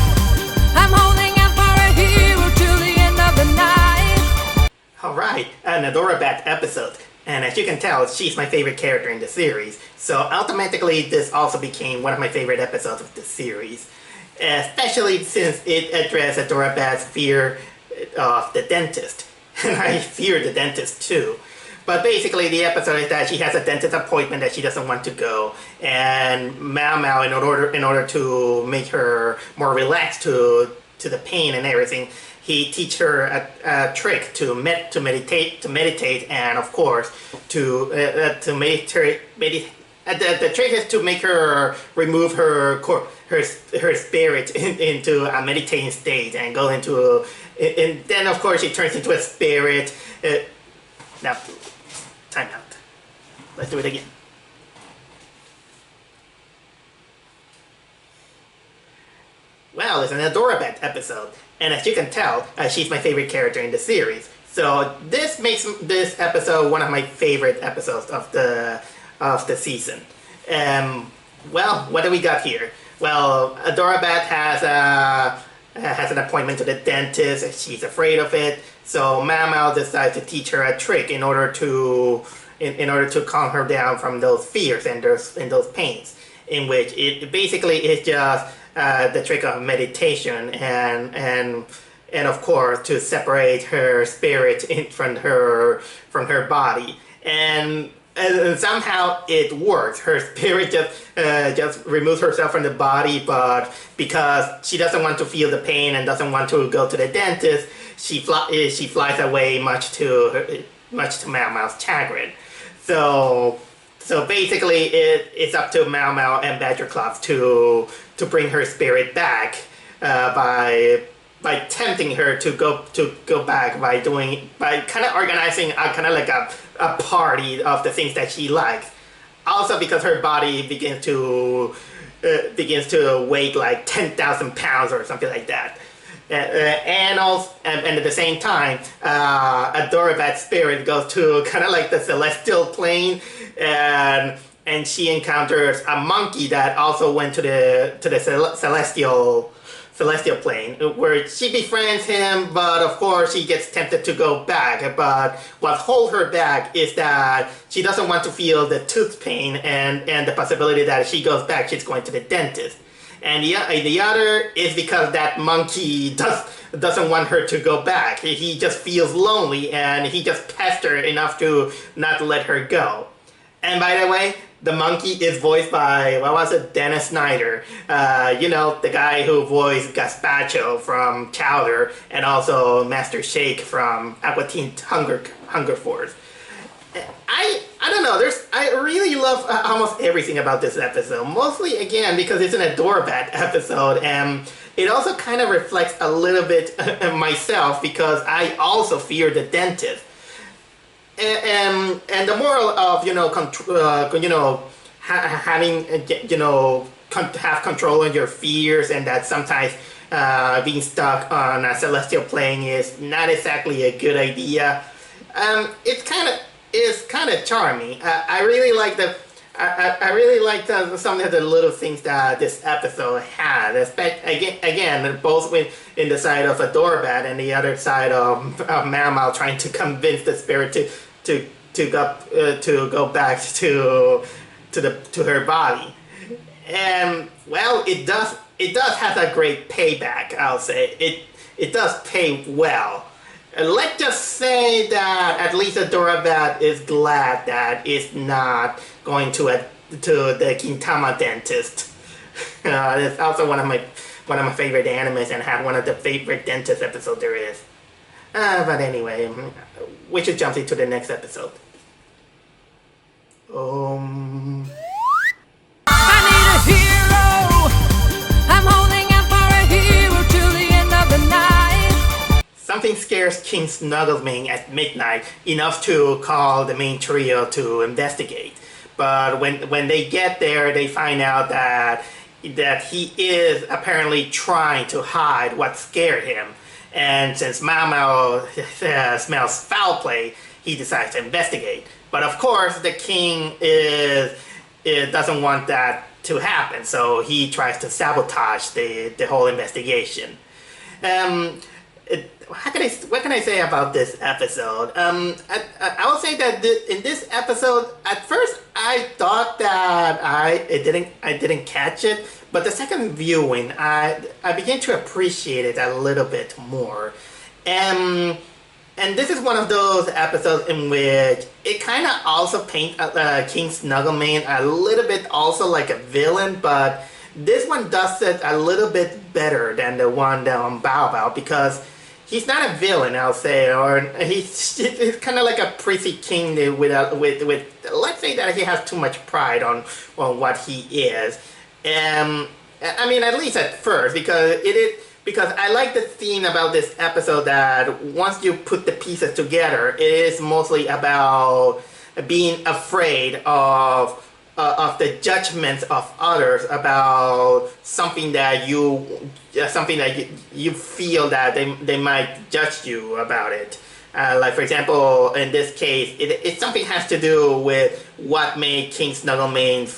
I'm holding out for a hero till the end of the night. Alright, an Adorabat episode. And as you can tell, she's my favorite character in the series. So automatically, this also became one of my favorite episodes of the series. Especially since it addressed Adora Bad's fear of the dentist. And I fear the dentist too. But basically, the episode is that she has a dentist appointment that she doesn't want to go, and Mao Mao, in order to make her more relaxed to the pain and everything, he teach her a trick to meditate, and of course to meditate. The trick is to make her remove her spirit into a meditating state and go into, and then of course she turns into a spirit. Now, time out. Let's do it again. Well, it's an Adora Bad episode, and as you can tell, she's my favorite character in the series. So this makes this episode one of my favorite episodes of the season. Well, what do we got here? Well, Adora Bad has an appointment to the dentist. She's afraid of it, so Mao Mao decides to teach her a trick in order to calm her down from those fears and those pains. In which it basically is just the trick of meditation and of course to separate her spirit from her body, and somehow it works. Her spirit just removes herself from the body, but because she doesn't want to feel the pain and doesn't want to go to the dentist, she flies away, much to Mao Mao's chagrin. So basically, it's up to Mao Mao and Badger Club to bring her spirit back by tempting her to go back by kind of organizing a party of the things that she likes. Also because her body begins to weigh like 10,000 pounds or something like that. And at the same time, Adora Bad's spirit goes to kind of like the celestial plane, and she encounters a monkey that also went to the celestial plane, where she befriends him, but of course she gets tempted to go back. But what holds her back is that she doesn't want to feel the tooth pain and the possibility that if she goes back, she's going to the dentist. And the other is because that monkey doesn't want her to go back. He just feels lonely, and he just pesters enough to not let her go. And by the way, the monkey is voiced by, Dennis Snyder. The guy who voiced Gazpacho from Chowder, and also Master Shake from Aqua Teen Hunger Force. I don't know. I really love almost everything about this episode. Mostly, again, because it's an Adora Bad episode, and it also kind of reflects a little bit myself, because I also fear the dentist. And the moral of having have control on your fears, and that sometimes being stuck on a celestial plane is not exactly a good idea. It's kind of charming. I really like some of the little things that this episode had. Again, both in the side of Adora Bad and the other side of Mao Mao trying to convince the spirit to go back to her body. And well, it does have a great payback. I'll say it does pay well. Let's just say that at least Adora Bad is glad that it's not going to the Gintama dentist. It's also one of my favorite animes, and had one of the favorite dentist episodes there is. But anyway, we should jump into the next episode. I need a hero. I'm holding out for a hero till the end of the night. Something scares King Snugglesming at midnight enough to call the main trio to investigate. But when they get there, they find out that he is apparently trying to hide what scared him. And since Mao Mao smells foul play, he decides to investigate. But of course, the king doesn't want that to happen, so he tries to sabotage the whole investigation. what can I say about this episode? I will say that in this episode, at first I thought that I didn't catch it, but the second viewing, I began to appreciate it a little bit more. And this is one of those episodes in which it kind of also paints King Snuggleman a little bit also like a villain, but this one does it a little bit better than the one on Bao Bao, because he's not a villain, I'll say, or he's kind of like a prissy king with let's say that he has too much pride on what he is. I mean, at least at first, because I like the theme about this episode that once you put the pieces together, it is mostly about being afraid of the judgments of others about something that you feel that they might judge you about it. Like, for example, in this case, it something has to do with what made King Snuggleman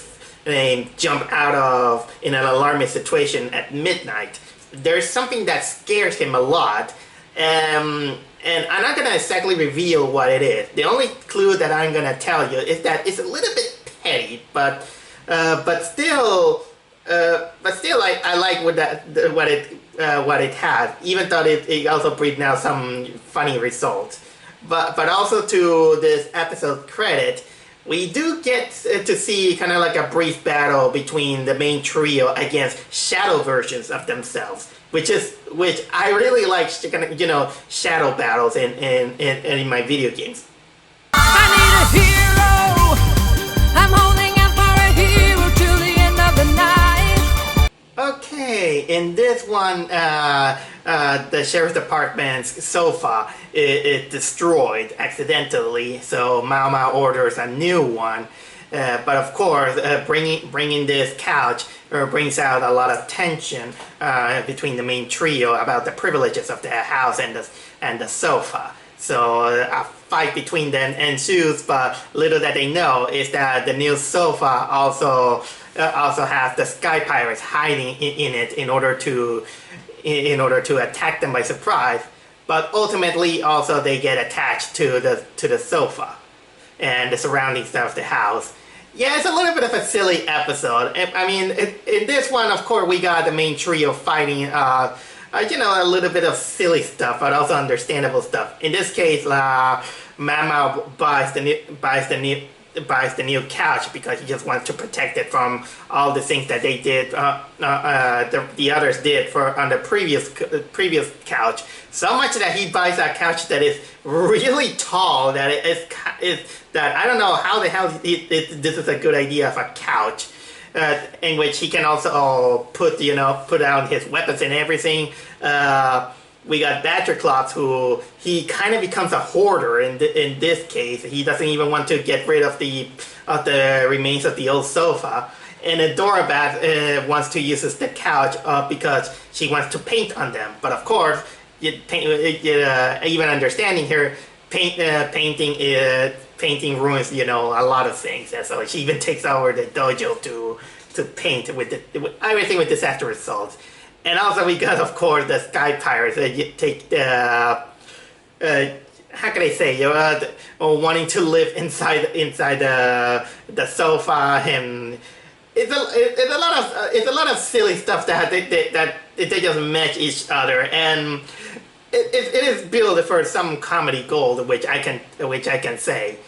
jump out of in an alarming situation at midnight. There's something that scares him a lot, and I'm not gonna exactly reveal what it is. The only clue that I'm gonna tell you is that it's a little bit petty, but still, I like what it has. Even though it also brings out some funny results, but also to this episode credit, we do get to see kind of like a brief battle between the main trio against shadow versions of themselves, which I really like, shadow battles in my video games. I need a hero. I'm holding out for a hero till the end of the night. Okay, in this one, the sheriff's department's sofa is destroyed accidentally, so Mao Mao orders a new one. But of course, bringing this couch brings out a lot of tension between the main trio about the privileges of their house and the sofa. So a fight between them ensues, but little that they know is that the new sofa also has the Sky Pirates hiding in it in order to attack them by surprise. But ultimately, also they get attached to the sofa and the surroundings of the house. Yeah, it's a little bit of a silly episode. I mean, in this one, of course, we got the main trio fighting, a little bit of silly stuff, but also understandable stuff. In this case, Mao Mao buys the new couch because he just wants to protect it from all the things that they did, the others did on the previous couch. So much that he buys a couch that is really tall, that that I don't know how the hell this is a good idea of a couch. In which he can also put out his weapons and everything. We got Badgerclops, who he kind of becomes a hoarder in this case. He doesn't even want to get rid of the remains of the old sofa. And Adora Bat wants to use the couch because she wants to paint on them. But of course, even understanding her, painting ruins, a lot of things. And so she even takes over the dojo to paint with everything with disaster results. And also we got, of course, the Sky Pirates that take how can I say, wanting to live inside the sofa, and it's a lot of silly stuff that they just match each other, and it is billed for some comedy gold, which I can say.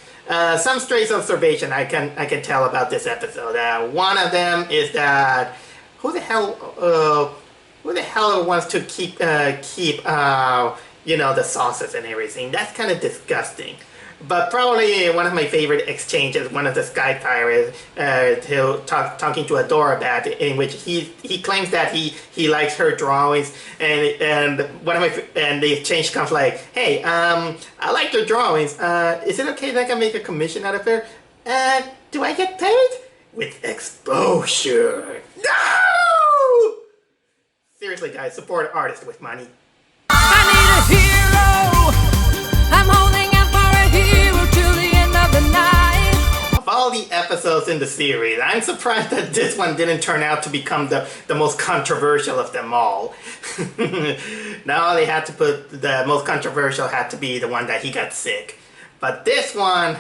Some stray observation I can tell about this episode. One of them is that who the hell wants to keep the sauces and everything? That's kind of disgusting. But probably one of my favorite exchanges, one of the Sky Pirates talking to Adora Bat, in which he claims that he likes her drawings, and the exchange comes like, hey, I like your drawings. Is it okay that I can make a commission out of her? Do I get paid? With exposure. No! Seriously, guys, support artists with money. I need a hero. I'm holding out for a hero till the end of the night. Of all the episodes episodes in the series. I'm surprised that this one didn't turn out to become the most controversial of them all. Now they had to put the most controversial had to be the one that he got sick. But this one,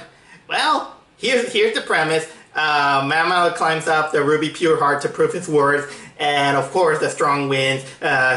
well, here's the premise. Mao Mao climbs up the Ruby Pure Heart to prove his worth, and of course the strong wind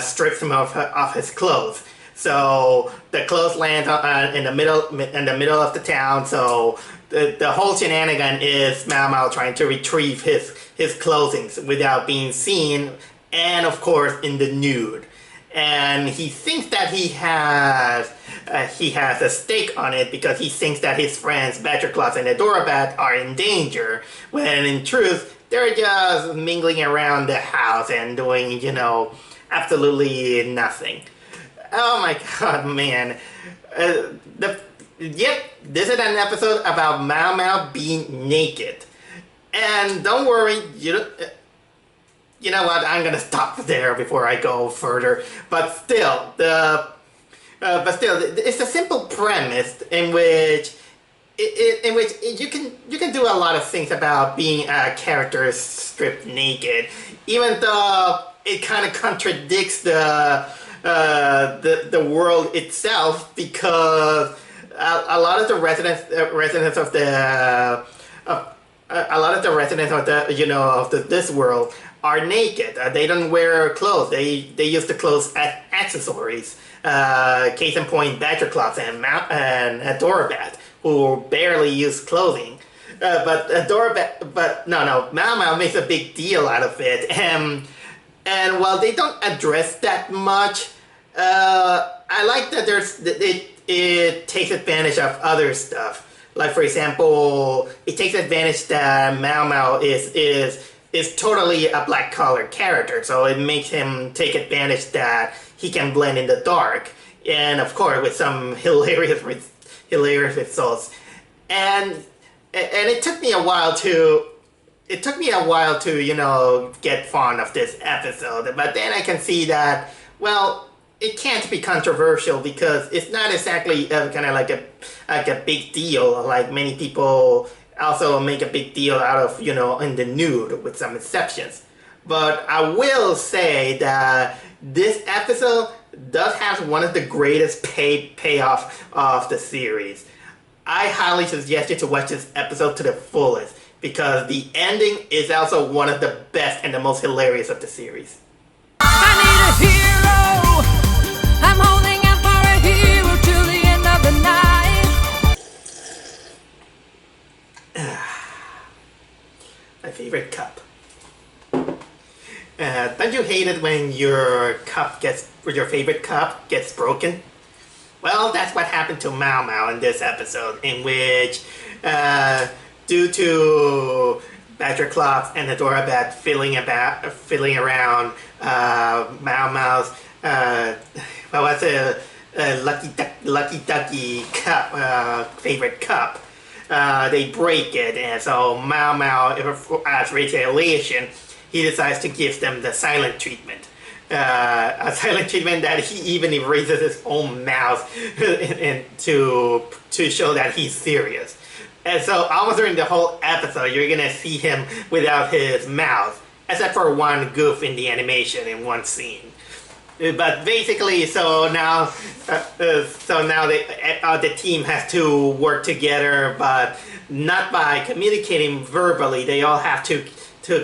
strips him of his clothes. So the clothes land in the middle of the town. So the whole shenanigan is Mao Mao trying to retrieve his clothing without being seen, and of course in the nude. And he thinks that he has a stake on it because he thinks that his friends Badgercloth and Adorabat are in danger, when in truth they're just mingling around the house and doing, absolutely nothing. Oh my god, man. This is an episode about Mao Mao being naked. And don't worry, you know what, I'm gonna stop there before I go further. But still, it's a simple premise in which you can do a lot of things about being a character stripped naked, even though it kind of contradicts the world itself, because a lot of the residents of this world are naked. They don't wear clothes. They use the clothes as accessories. Case in point, Badgercloth and Adorabat, who barely use clothing. But Mao Mao makes a big deal out of it. And while they don't address that much, I like that it takes advantage of other stuff. Like, for example, it takes advantage that Mao Mao is totally a black collar character, so it makes him take advantage that he can blend in the dark, and of course with some hilarious results. And it took me a while to get fond of this episode, but then I can see that, well, it can't be controversial because it's not exactly kind of like a big deal, like many people also make a big deal out of, in the nude, with some exceptions. But I will say that this episode does have one of the greatest payoff of the series. I highly suggest you to watch this episode to the fullest, because the ending is also one of the best and the most hilarious of the series. I need a hero. I'm holding out for a hero till the end of the night. My favorite cup. Don't you hate it when your favorite cup gets broken? Well, that's what happened to Mao Mao in this episode, in which, due to Badgercloth and Adorabat fiddling around Mao Mao's Lucky Ducky cup, favorite cup, they break it, and so Mao Mao, as retaliation, he decides to give them the silent treatment. A silent treatment that he even erases his own mouth and to show that he's serious. And so almost during the whole episode, you're gonna see him without his mouth, except for one goof in the animation in one scene. But basically, so now the team has to work together, but not by communicating verbally. They all have to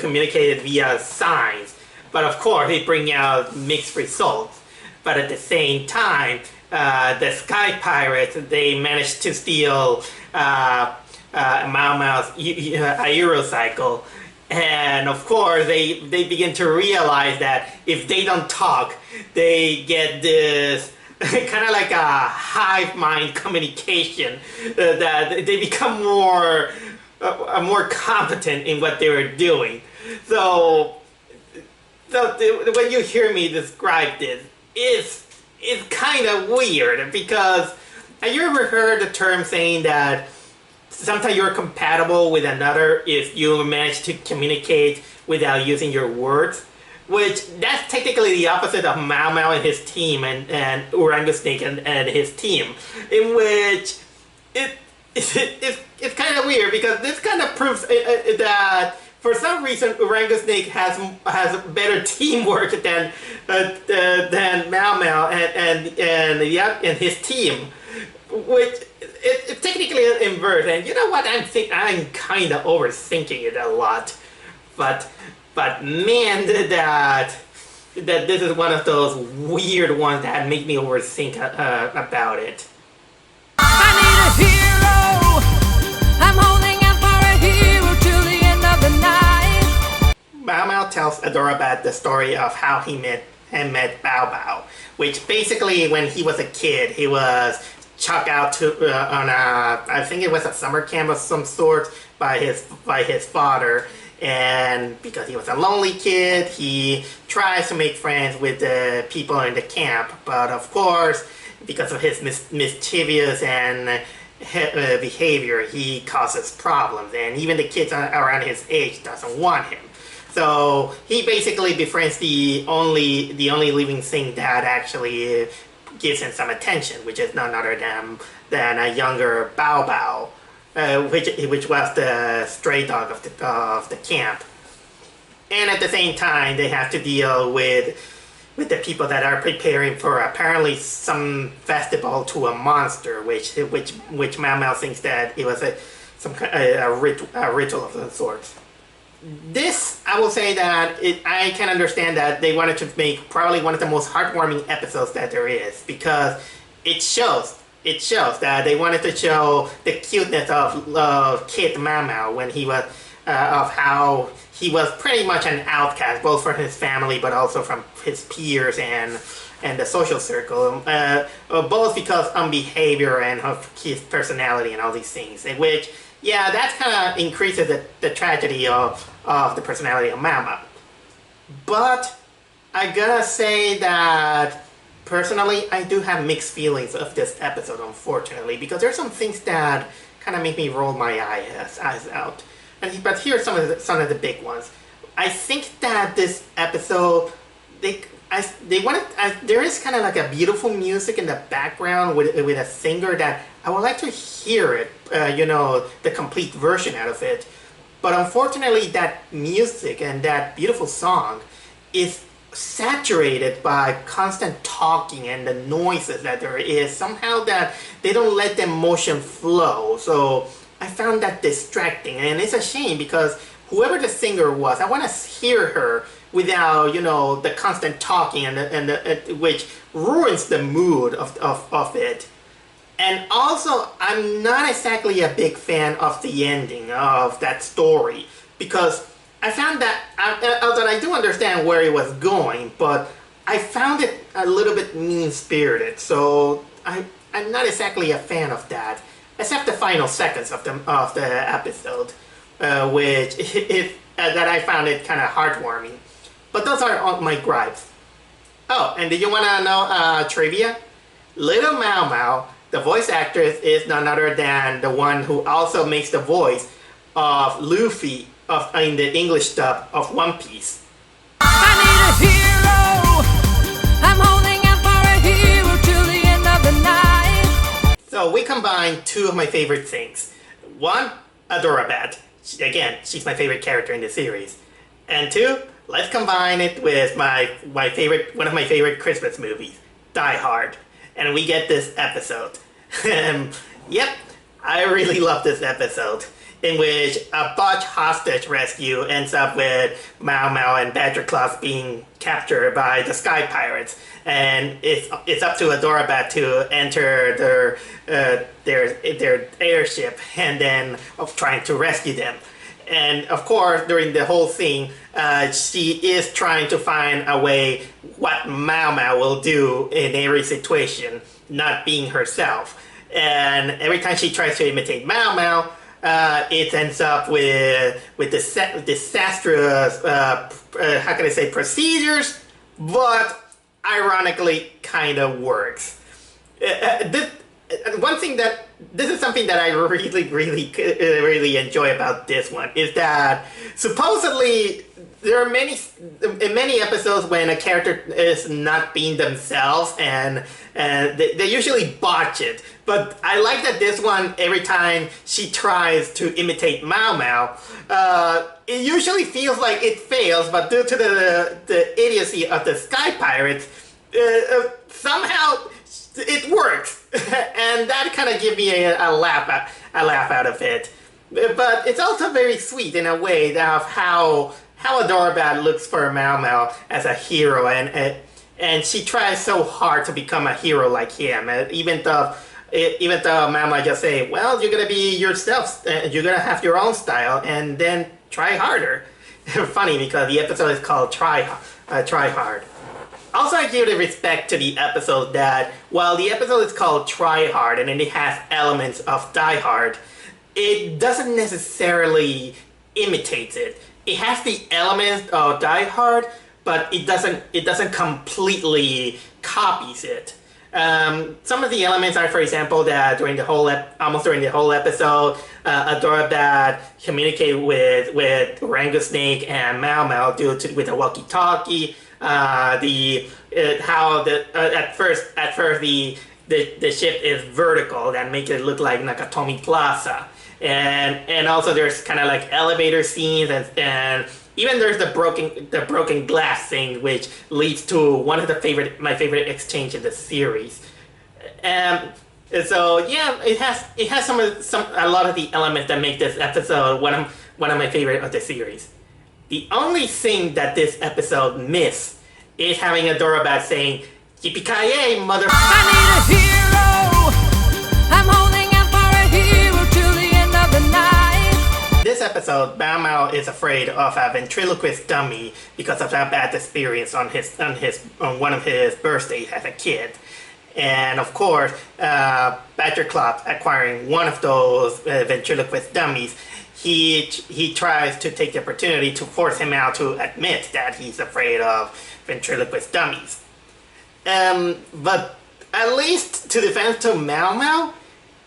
communicate it via signs. But of course, they bring out mixed results. But at the same time, the Sky Pirates, they managed to steal Mao Mao's Aerocycle. And of course, they begin to realize that if they don't talk, they get this kind of like a hive mind communication, that they become more competent in what they were doing. So when you hear me describe this, it's kind of weird, because have you ever heard the term saying that sometimes you're compatible with another if you manage to communicate without using your words? Which, that's technically the opposite of Mao Mao and his team and Orango Snake and his team, in which it's kind of weird because this kind of proves that for some reason Orango Snake has better teamwork than Mao Mao and his team, which it's technically an inverse. And you know what? I'm kind of overthinking it a lot, but man, that this is one of those weird ones that make me overthink about it. I need a hero. I'm holding out for a hero till the end of the night. Mao Mao tells Adorabat the story of how he met Bao Bao, which basically when he was a kid, he was chucked out to on a, I think it was a summer camp of some sort by his father. And because he was a lonely kid, he tries to make friends with the people in the camp. But of course, because of his mischievous and behavior, he causes problems. And even the kids around his age doesn't want him. So he basically befriends the only living thing that actually gives him some attention, which is none other than a younger Bao Bao. Which was the stray dog of the camp, and at the same time they have to deal with the people that are preparing for apparently some festival to a monster, which Mao Mao thinks that it was a ritual of some sort. This, I will say that I can understand that they wanted to make probably one of the most heartwarming episodes that there is, because it shows that they wanted to show the cuteness of Kid Mao Mao when he was, of how he was pretty much an outcast, both from his family but also from his peers and the social circle, both because of behavior and of his personality and all these things, in which, yeah, that kind of increases the tragedy of the personality of Mao Mao. But I gotta say that personally, I do have mixed feelings of this episode, unfortunately, because there's some things that kind of make me roll my eyes out. But here are some of the big ones. I think that this episode, there is kind of like a beautiful music in the background with a singer that I would like to hear it, the complete version out of it. But unfortunately, that music and that beautiful song is saturated by constant talking and the noises that there is. Somehow that they don't let the emotion flow. So I found that distracting, and it's a shame because whoever the singer was, I want to hear her without the constant talking and which ruins the mood of it. And also, I'm not exactly a big fan of the ending of that story, because I found that I do understand where he was going, but I found it a little bit mean-spirited. So I'm not exactly a fan of that, except the final seconds of the episode, which that I found it kind of heartwarming. But those are all my gripes. Oh, and did you want to know trivia? Little Mao Mao, the voice actress, is none other than the one who also makes the voice of Luffy in the English dub of One Piece. I need a hero. I'm holding out for a hero till the end of the night. So we combined two of my favorite things. One, Adorabat. Again, she's my favorite character in the series. And two, let's combine it with one of my favorite Christmas movies, Die Hard. And we get this episode. Yep, I really love this episode, in which a botched hostage rescue ends up with Mao Mao and Badger Claus being captured by the Sky Pirates, and it's up to Adorabat to enter their airship and then trying to rescue them. And of course, during the whole thing, she is trying to find a way what Mao Mao will do in every situation, not being herself. And every time she tries to imitate Mao Mao, it ends up with disastrous, how can I say, procedures, but ironically kind of works. This is something that I really enjoy about this one, is that supposedly there are many episodes when a character is not being themselves, and they usually botch it. But I like that this one, every time she tries to imitate Mao Mao, it usually feels like it fails, but due to the idiocy of the Sky Pirates, somehow it works, and that kind of gives me a laugh out of it. But it's also very sweet in a way of how Adorabad looks for Mao Mao as a hero, and she tries so hard to become a hero like him, even though Mao Mao just say, well, you're gonna be yourself, you're gonna have your own style, and then try harder. Funny because the episode is called Try Hard. Also, I give the respect to the episode that while the episode is called Try Hard and it has elements of Die Hard, it doesn't necessarily imitate it. It has the elements of Die Hard, but it doesn't completely copies it. Some of the elements are, for example, that almost during the whole episode, Adorabad communicate with Rango Snake and Mao Mao with a walkie-talkie. At first the ship is vertical, that makes it look like Nakatomi Plaza, and also there's kind of like elevator scenes, and even there's the broken glass thing, which leads to one of my favorite exchange in the series. So yeah, it has a lot of the elements that make this episode one of my favorite of the series. The only thing that this episode missed is having Adorabad saying, "Yippee-ki-yay, mother." I need a hero. I'm holding out for a hero till the end of the night. This episode, Mao Mao is afraid of a ventriloquist dummy because of that bad experience on one of his birthdays as a kid. And of course, Badger Club acquiring one of those ventriloquist dummies, he tries to take the opportunity to force him out to admit that he's afraid of ventriloquist dummies. But at least to defense to Mao Mao,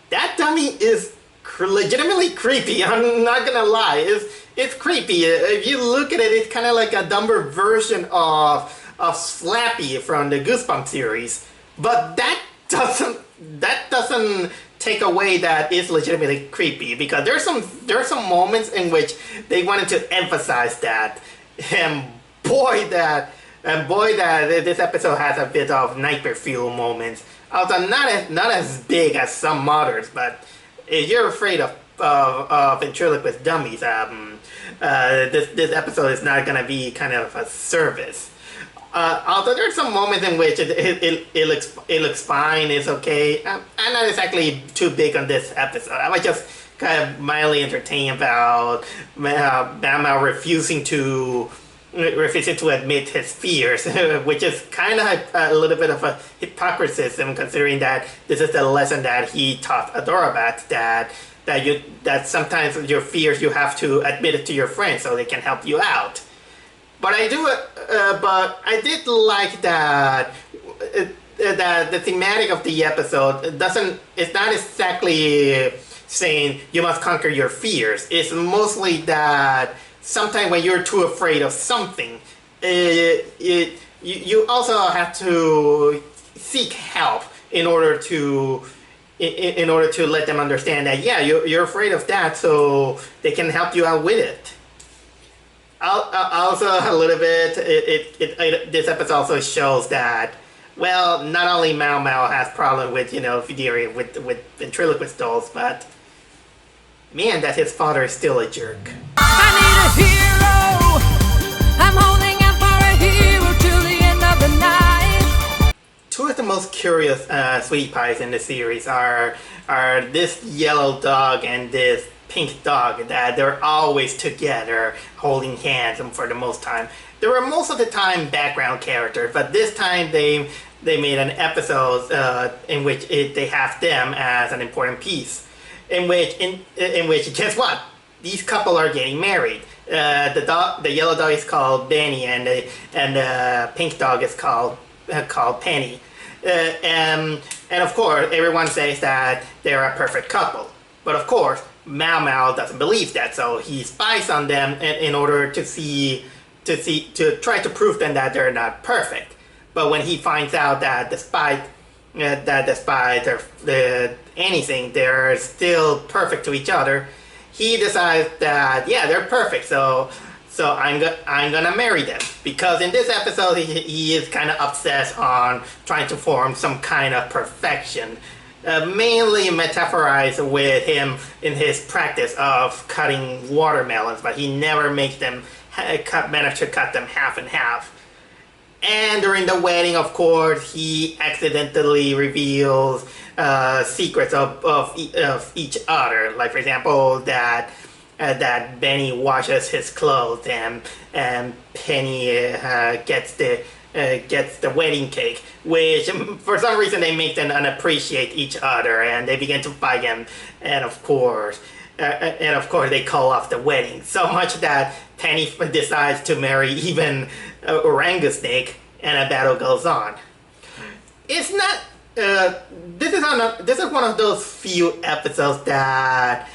that dummy is legitimately creepy. I'm not gonna lie, it's creepy. If you look at it, it's kind of like a dumber version of Slappy from the Goosebumps series. But that doesn't take away that it's legitimately creepy, because there are some moments in which they wanted to emphasize that, and boy that this episode has a bit of nightmare fuel moments. Although not as big as some others, but if you're afraid of ventriloquist dummies, this episode is not gonna be kind of a service. Although there's some moments in which it looks fine, it's okay. I'm not exactly too big on this episode. I was just kind of mildly entertained about Mao Mao refusing to admit his fears, which is kind of a little bit of a hypocrisy, considering that this is the lesson that he taught Adorabad, that sometimes your fears you have to admit it to your friends so they can help you out. But I did like that the thematic of the episode it's not exactly saying you must conquer your fears. It's mostly that sometimes when you're too afraid of something, you also have to seek help in order to let them understand that, yeah, you're afraid of that, so they can help you out with it. Also, a little bit, this episode also shows that, well, not only Mao Mao has problem with, with ventriloquist dolls, but man, that his father is still a jerk. I need a hero. I'm holding out for a hero till the end of the night. Two of the most curious sweetie pies in the series are this yellow dog and this pink dog, that they're always together holding hands for the most time. They were most of the time background characters, but this time they made an episode in which they have them as an important piece. In which guess what? These couple are getting married. The yellow dog is called Benny, and the pink dog is called Penny. And of course, everyone says that they're a perfect couple. But of course, Mao Mao doesn't believe that, so he spies on them in order to see to try to prove them that they're not perfect. But when he finds out that despite anything, they're still perfect to each other, he decides that yeah, they're perfect. So I'm gonna marry them, because in this episode he is kind of obsessed on trying to form some kind of perfection, mainly metaphorized with him in his practice of cutting watermelons, but he never makes them manage to cut them half and half. And during the wedding, of course, he accidentally reveals secrets of each other, like for example that Benny washes his clothes and Penny gets the wedding cake, which for some reason they make them unappreciate each other, and they begin to fight him, and of course they call off the wedding, so much that Penny decides to marry even Orangutan, and a battle goes on. It's not. This is one of those few episodes that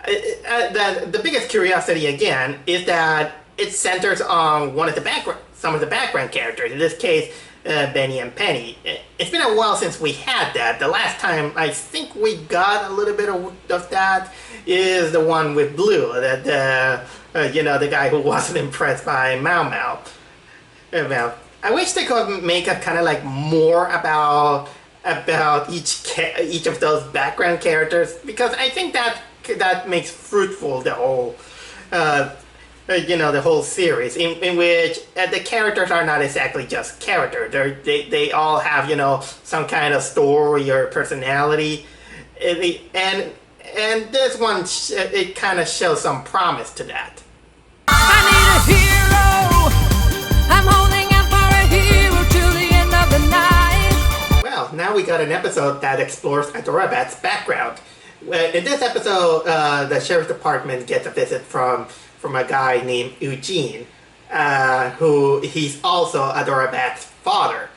the biggest curiosity again is that it centers on some of the background characters. In this case, Benny and Penny. It's been a while since we had that. The last time I think we got a little bit of that is the one with Blue, the guy who wasn't impressed by Mao Mao. Well, I wish they could make a kind of like more about each of those background characters, because I think that makes fruitful the whole the whole series, in which the characters are not exactly just characters. They all have some kind of story or personality, and this one it kind of shows some promise to that. I need a hero. I'm holding out for a hero till the end of the night. Well, now we got an episode that explores Adorabat's background. In this episode, the sheriff's department gets a visit from a guy named Eugene, who he's also Adorabat's father.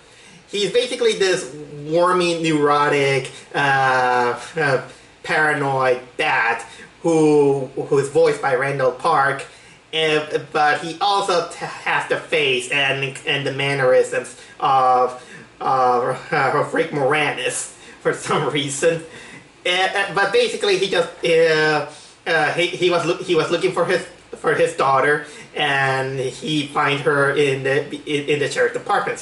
He's basically this wormy, neurotic, paranoid bat who's voiced by Randall Park, but he also has the face and the mannerisms of Rick Moranis for some reason. But basically, he just he was looking for his daughter, and he finds her in the sheriff's department.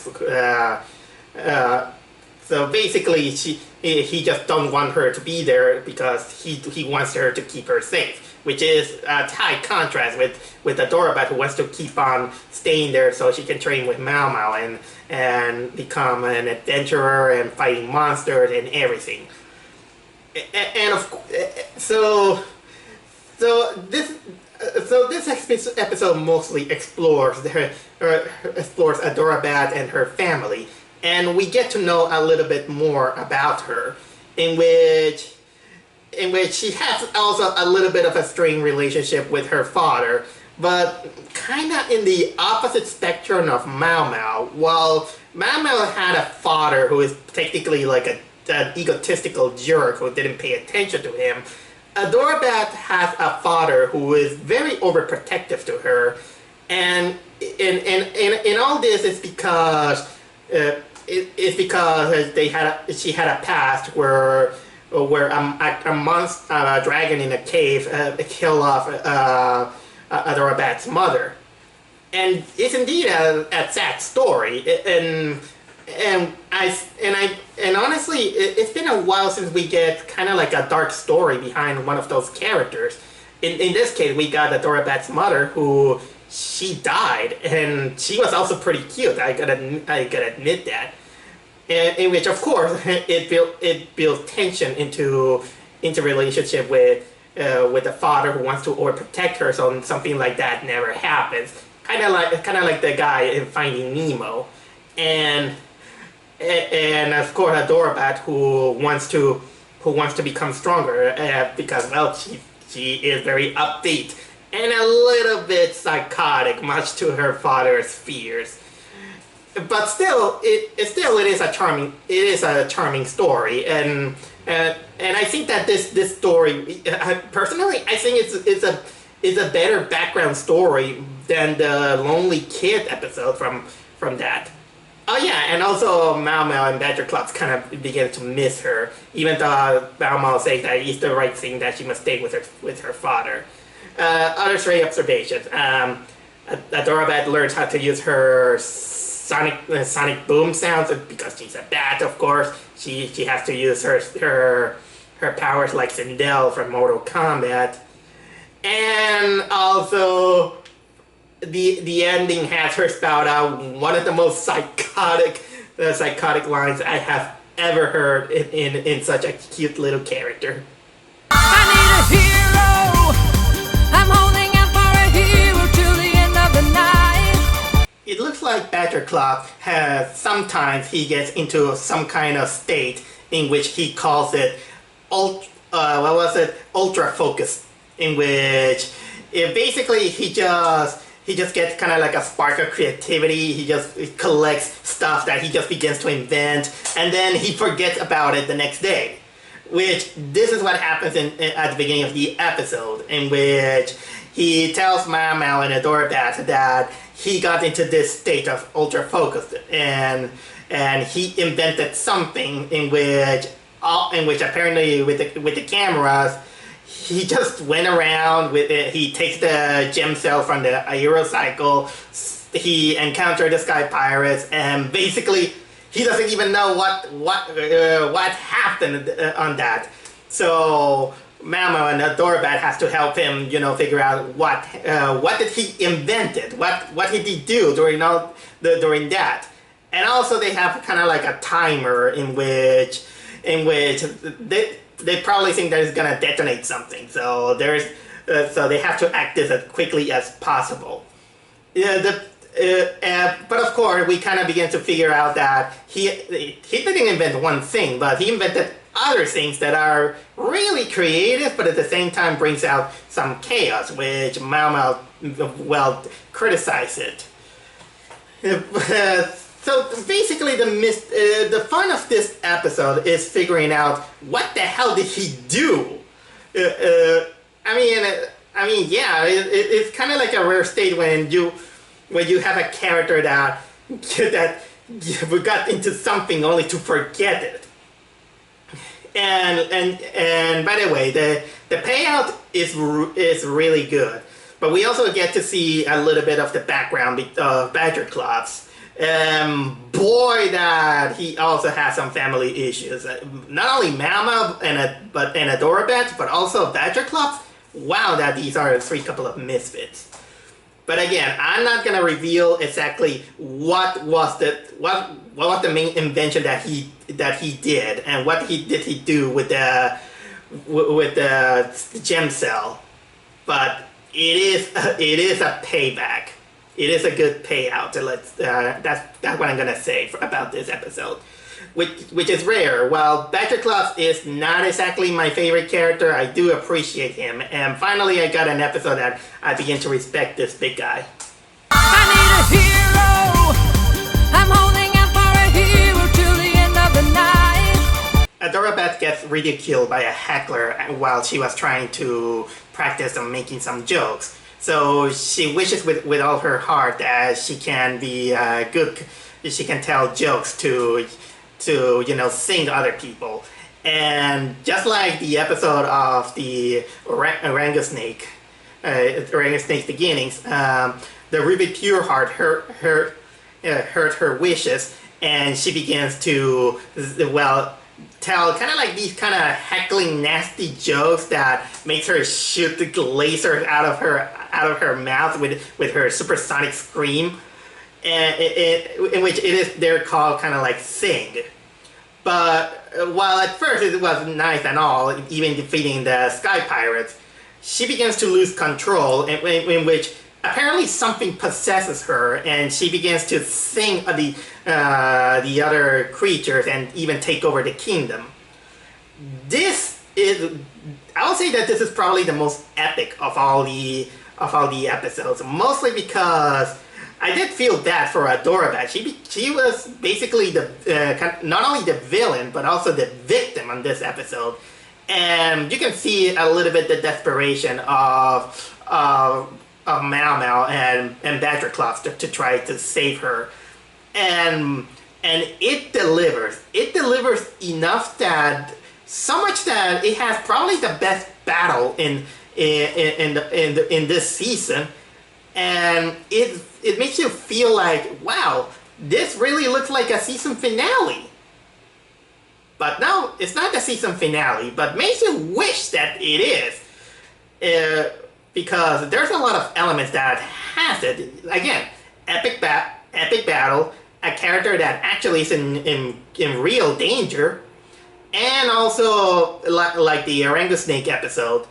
So basically, he just don't want her to be there because he wants her to keep her safe, which is a high contrast with Adorabat, who wants to keep on staying there so she can train with Mao Mao and become an adventurer and fighting monsters and everything. And so this episode mostly explores Adorabat and her family, and we get to know a little bit more about her, in which she has also a little bit of a strained relationship with her father, but kind of in the opposite spectrum of Mao Mao. While Mao Mao had a father who is technically like an egotistical jerk who didn't pay attention to him, Adorabat has a father who is very overprotective to her, and in all this it's because she had a past where a monster, a dragon in a cave killed off Adorabat's mother, and it's indeed a sad story. And honestly, it's been a while since we get kind of like a dark story behind one of those characters. In this case, we got Adorabat's mother, who she died, and she was also pretty cute. I gotta admit that. In which, of course, it builds tension into relationship with the father who wants to overprotect her, so something like that never happens. Kind of like the guy in Finding Nemo, and of course Adorabat who wants to become stronger because well she is very upbeat and a little bit psychotic, much to her father's fears. But still, it is a charming story, and I think that this story, personally, I think is a better background story than the Lonely Kid episode from that. Oh yeah, and also Mao Mao and Badger Clubs kind of begin to miss her, even though Mao Mao says that it's the right thing that she must stay with her father. Other stray observations. Adora learns how to use her sonic boom sounds because she's a bat. Of course, she has to use her powers like Sindel from Mortal Kombat, and also. The ending has her spout out one of the most psychotic lines I have ever heard in such a cute little character. I need a hero. I'm holding out for a hero till the end of the night. It looks like Badger Club has sometimes he gets into some kind of state in which he calls it ultra focus, in which basically he just gets kind of like a spark of creativity. He collects stuff that he just begins to invent, and then he forgets about it the next day. Which, this is what happens at the beginning of the episode, in which he tells Mao Mao and Adorabat that he got into this state of ultra focus, and he invented something in which apparently with the cameras, he just went around with it. He takes the gem cell from the aerocycle. He encountered the sky pirates, and basically he doesn't even know what happened on that. So Mamo and Adorabat has to help him, figure out what did he invented, what did he do during that, and also they have kind of like a timer in which they probably think that it's gonna detonate something, so so they have to act this as quickly as possible. But of course, we kind of begin to figure out that he didn't invent one thing, but he invented other things that are really creative, but at the same time brings out some chaos, which Mao Mao criticized it. So basically, the fun of this episode is figuring out what the hell did he do. It's kind of like a rare state when you have a character that got into something only to forget it. And by the way, the payout is really good, but we also get to see a little bit of the background of Badger Clubs. Boy, that he also has some family issues. Not only Mama and Adorabat, but also Badger Clubs. Wow, that these are a couple of misfits. But again, I'm not gonna reveal exactly what was the main invention that he did, and what did he do with the gem cell. But it is a payback. It is a good payout. That's what I'm gonna say about this episode, which is rare. While Badger Clubs is not exactly my favorite character, I do appreciate him. And finally, I got an episode that I begin to respect this big guy. I need a hero. I'm holding out for a hero till the end of the night. Adorabat gets ridiculed by a heckler while she was trying to practice on making some jokes. So she wishes with all her heart that she can be good. She can tell jokes to sing to other people. And just like the episode of the Orango Snake's beginnings, the Ruby Pureheart hurt her wishes, and she begins to tell kind of like these kind of heckling, nasty jokes that makes her shoot the lasers out of her mouth with her supersonic scream, and in which they're called kind of like sing. But while at first it was nice and all, even defeating the Sky Pirates, she begins to lose control, in which apparently something possesses her, and she begins to sing the other creatures and even take over the kingdom. I would say that this is probably the most epic of all the episodes, mostly because I did feel bad for Adorabat. She was basically not only the villain, but also the victim on this episode. And you can see a little bit the desperation of Mao Mao and Badger Claws to try to save her, and it delivers. It delivers enough that so much that it has probably the best battle in this season, and it makes you feel like, wow, this really looks like a season finale. But no, it's not the season finale, but makes you wish that it is. Because there's a lot of elements that has it. Again, epic battle, a character that actually is in real danger, and also, like the Orango Snake episode,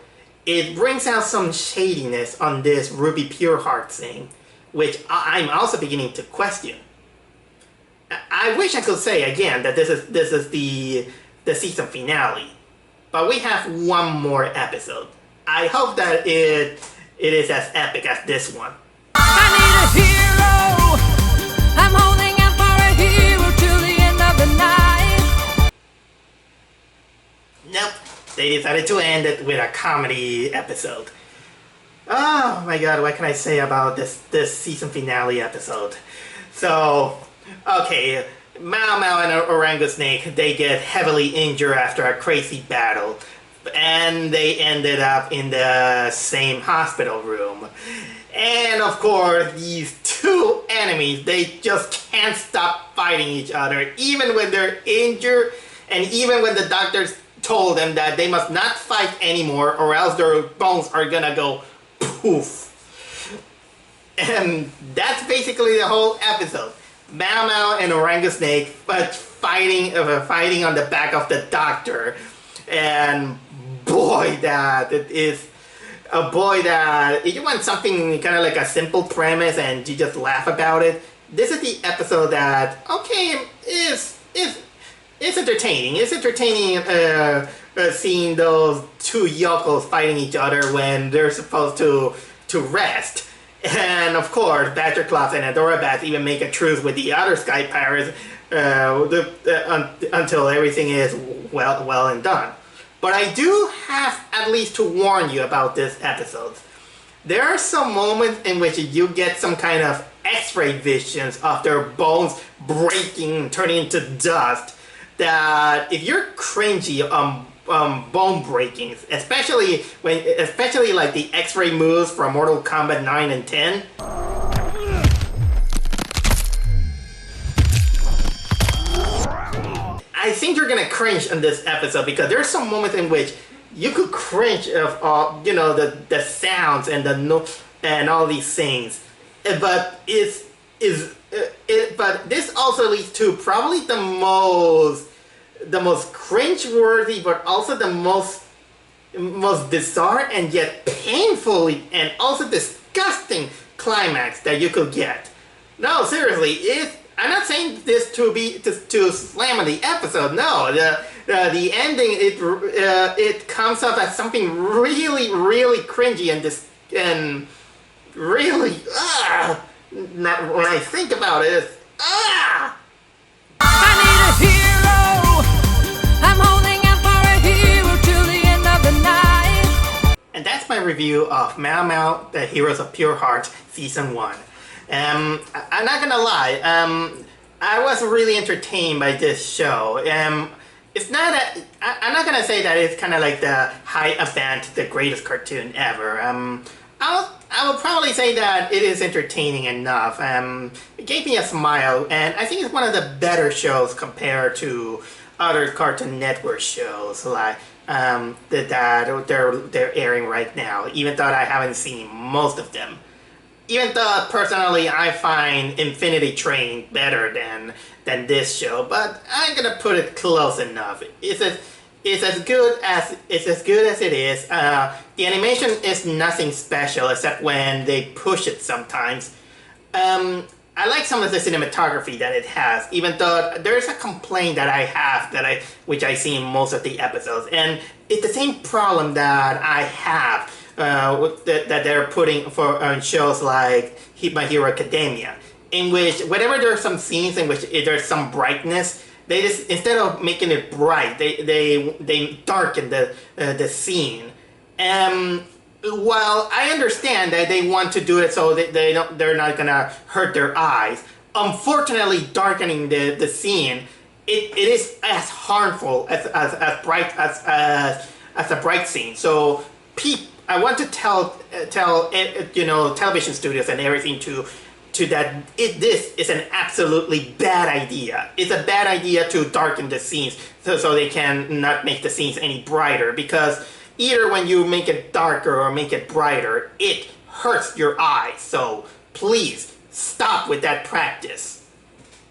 it brings out some shadiness on this Ruby Pureheart thing, which I'm also beginning to question. I wish I could say again that this is the season finale, but we have one more episode. I hope that it is as epic as this one. I need a hero. I'm holding out for a hero till the end of the night. Nope, they decided to end it with a comedy episode. Oh my god, what can I say about this season finale episode? So, okay, Mao Mao and Orango Snake, they get heavily injured after a crazy battle, and they ended up in the same hospital room. And of course, these two enemies, they just can't stop fighting each other, even when they're injured, and even when the doctors told them that they must not fight anymore or else their bones are gonna go poof. And that's basically the whole episode. Mao Mao and Orango Snake, but fighting on the back of the doctor. And boy, that it is a boy that if you want something kind of like a simple premise and you just laugh about it, this is the episode that, okay, is entertaining. It's entertaining seeing those two yokels fighting each other when they're supposed to rest. And of course, Badger Claws and Adora Bats even make a truce with the other Sky Pirates until everything is well and done. But I do have at least to warn you about this episode. There are some moments in which you get some kind of X-ray visions of their bones breaking, turning into dust, that if you're cringy bone breakings, especially like the X-ray moves from Mortal Kombat 9 and 10. I think you're gonna cringe on this episode because there's some moments in which you could cringe of the sounds and and all these things, but but this also leads to probably the most cringe-worthy, but also the most bizarre and yet painfully and also disgusting climax that you could get. No, seriously, I'm not saying this to slam on the episode. No, the ending it comes up as something really cringy and really not when I think about it. I need a hero. I'm holding out for a hero till the end of the night. And that's my review of Mao Mao, the Heroes of Pure Heart, Season 1. I'm not gonna lie, I was really entertained by this show. It's not I'm not gonna say that it's kind of like the high event, the greatest cartoon ever. I will probably say that it is entertaining enough. It gave me a smile, and I think it's one of the better shows compared to other Cartoon Network shows like that they're airing right now. Even though I haven't seen most of them. Even though personally I find Infinity Train better than this show, but I'm gonna put it close enough. It's as good as it is. The animation is nothing special except when they push it sometimes. I like some of the cinematography that it has, even though there's a complaint that I have which I see in most of the episodes, and it's the same problem that I have that they're putting for shows like My Hero Academia, in which whenever there's some scenes in which there's some brightness, they just, instead of making it bright, they darken the scene. while I understand that they want to do it so they're not gonna hurt their eyes, unfortunately darkening the scene, it is as harmful as bright as a bright scene. So I want to tell television studios and everything to that this is an absolutely bad idea. It's a bad idea to darken the scenes so they can not make the scenes any brighter, because either when you make it darker or make it brighter, it hurts your eyes. So please stop with that practice.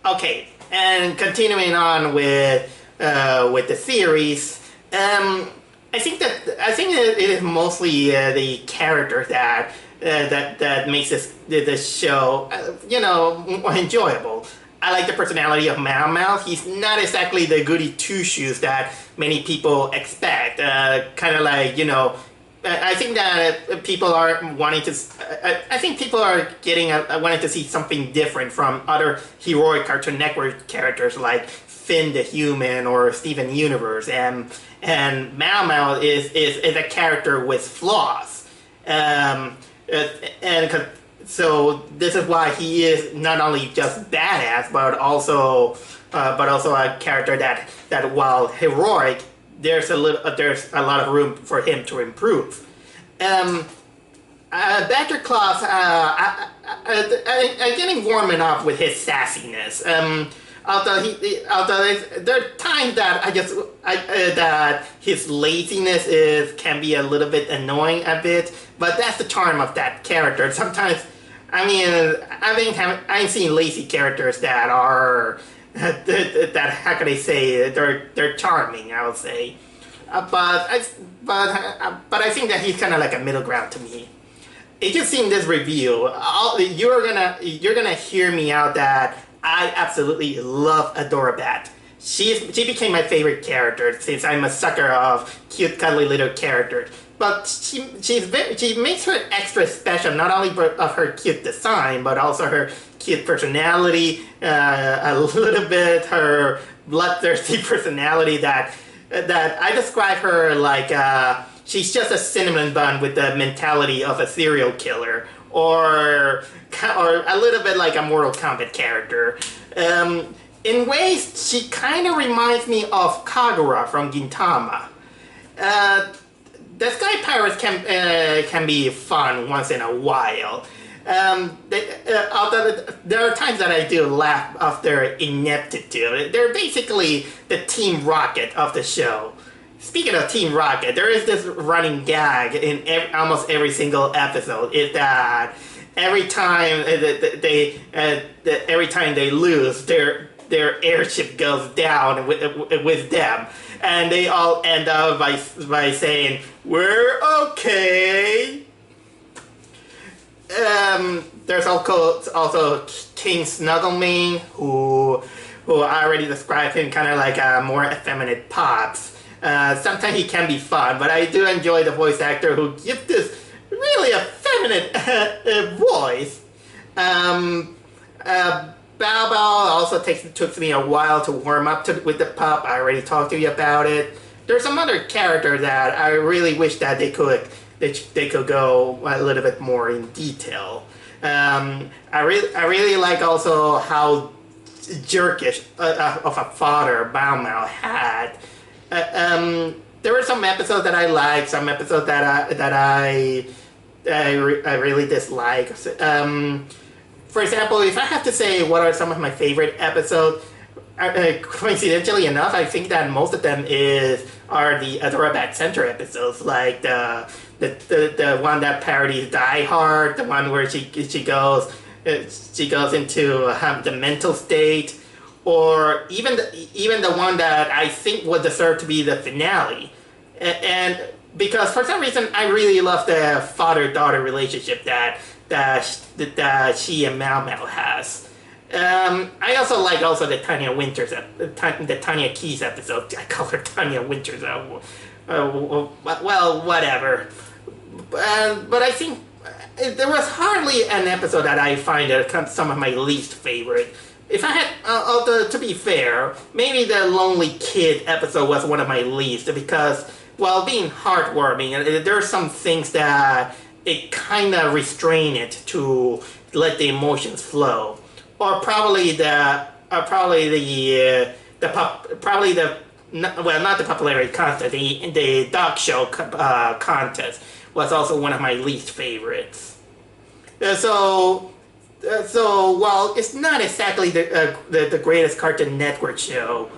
Okay, and continuing on with the series, I think that it is mostly the character that makes this show more enjoyable. I like the personality of Mao Mao. He's not exactly the goody two shoes that many people expect. Kind of like, I think that people are wanting to. I think people are wanting to see something different from other heroic Cartoon Network characters like Finn the Human or Steven Universe, and Mao Mao is a character with flaws. So this is why he is not only just badass, but also a character that while heroic, there's a lot of room for him to improve. Badger Claus, I'm getting warming up with his sassiness. Although there are times that that his laziness can be a little bit annoying a bit, but that's the charm of that character. Sometimes, I've seen lazy characters that are that how can I say, they're charming, I would say, but I think that he's kind of like a middle ground to me. If you've seen this review, you're gonna hear me out that I absolutely love Adorabat. She became my favorite character since I'm a sucker of cute, cuddly little characters. But she makes her extra special, not only of her cute design, but also her cute personality, a little bit her bloodthirsty personality that I describe her like she's just a cinnamon bun with the mentality of a serial killer, or a little bit like a Mortal Kombat character. In ways, she kind of reminds me of Kagura from Gintama. The Sky Pirates can be fun once in a while. Although there are times that I do laugh of their ineptitude. They're basically the Team Rocket of the show. Speaking of Team Rocket, there is this running gag in almost every single episode. Is that every time they lose, their airship goes down with them, and they all end up by saying, "We're okay." There's also King Snugglemane, who I already described him kind of like a more effeminate Pops. Sometimes he can be fun, but I do enjoy the voice actor who gives this really effeminate voice. Bao Bao also took me a while to warm up with the pup. I already talked to you about it. There's some other character that I really wish that they could go a little bit more in detail. I really like also how jerkish of a father Mao Mao had. There were some episodes that I liked, some episodes that I really dislike. For example, if I have to say what are some of my favorite episodes, coincidentally enough, I think that most of them are the Adorabat Center episodes, like the one that parodies Die Hard, the one where she goes into the mental state, or even the one that I think would deserve to be the finale, and because for some reason I really love the father-daughter relationship that she and Mao Mao has. I also like the Tanya Winters, the Tanya Keys episode. I call her Tanya Winters. Well, whatever. But I think there was hardly an episode that I find some of my least favorite. If I had, to be fair, maybe the Lonely Kid episode was one of my least, because while being heartwarming, there are some things that it kind of restrain it to let the emotions flow, or probably not the popularity contest, the dog show contest was also one of my least favorites. So while it's not exactly the greatest Cartoon Network show,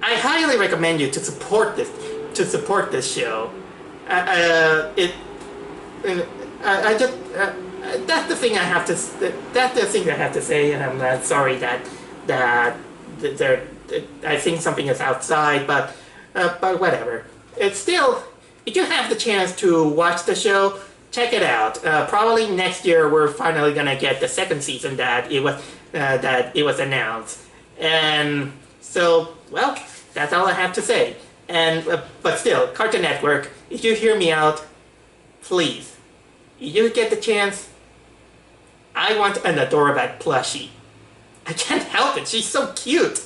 I highly recommend you to support this show. It I just that's the thing I have to say, and I'm sorry that there I think something is outside, but whatever. It's still, if you have the chance to watch the show, check it out. Probably next year we're finally gonna get the second season that it was announced, and so well, that's all I have to say. And but still, Cartoon Network, if you hear me out, please, if you get the chance, I want an Adorabat plushie. I can't help it. She's so cute.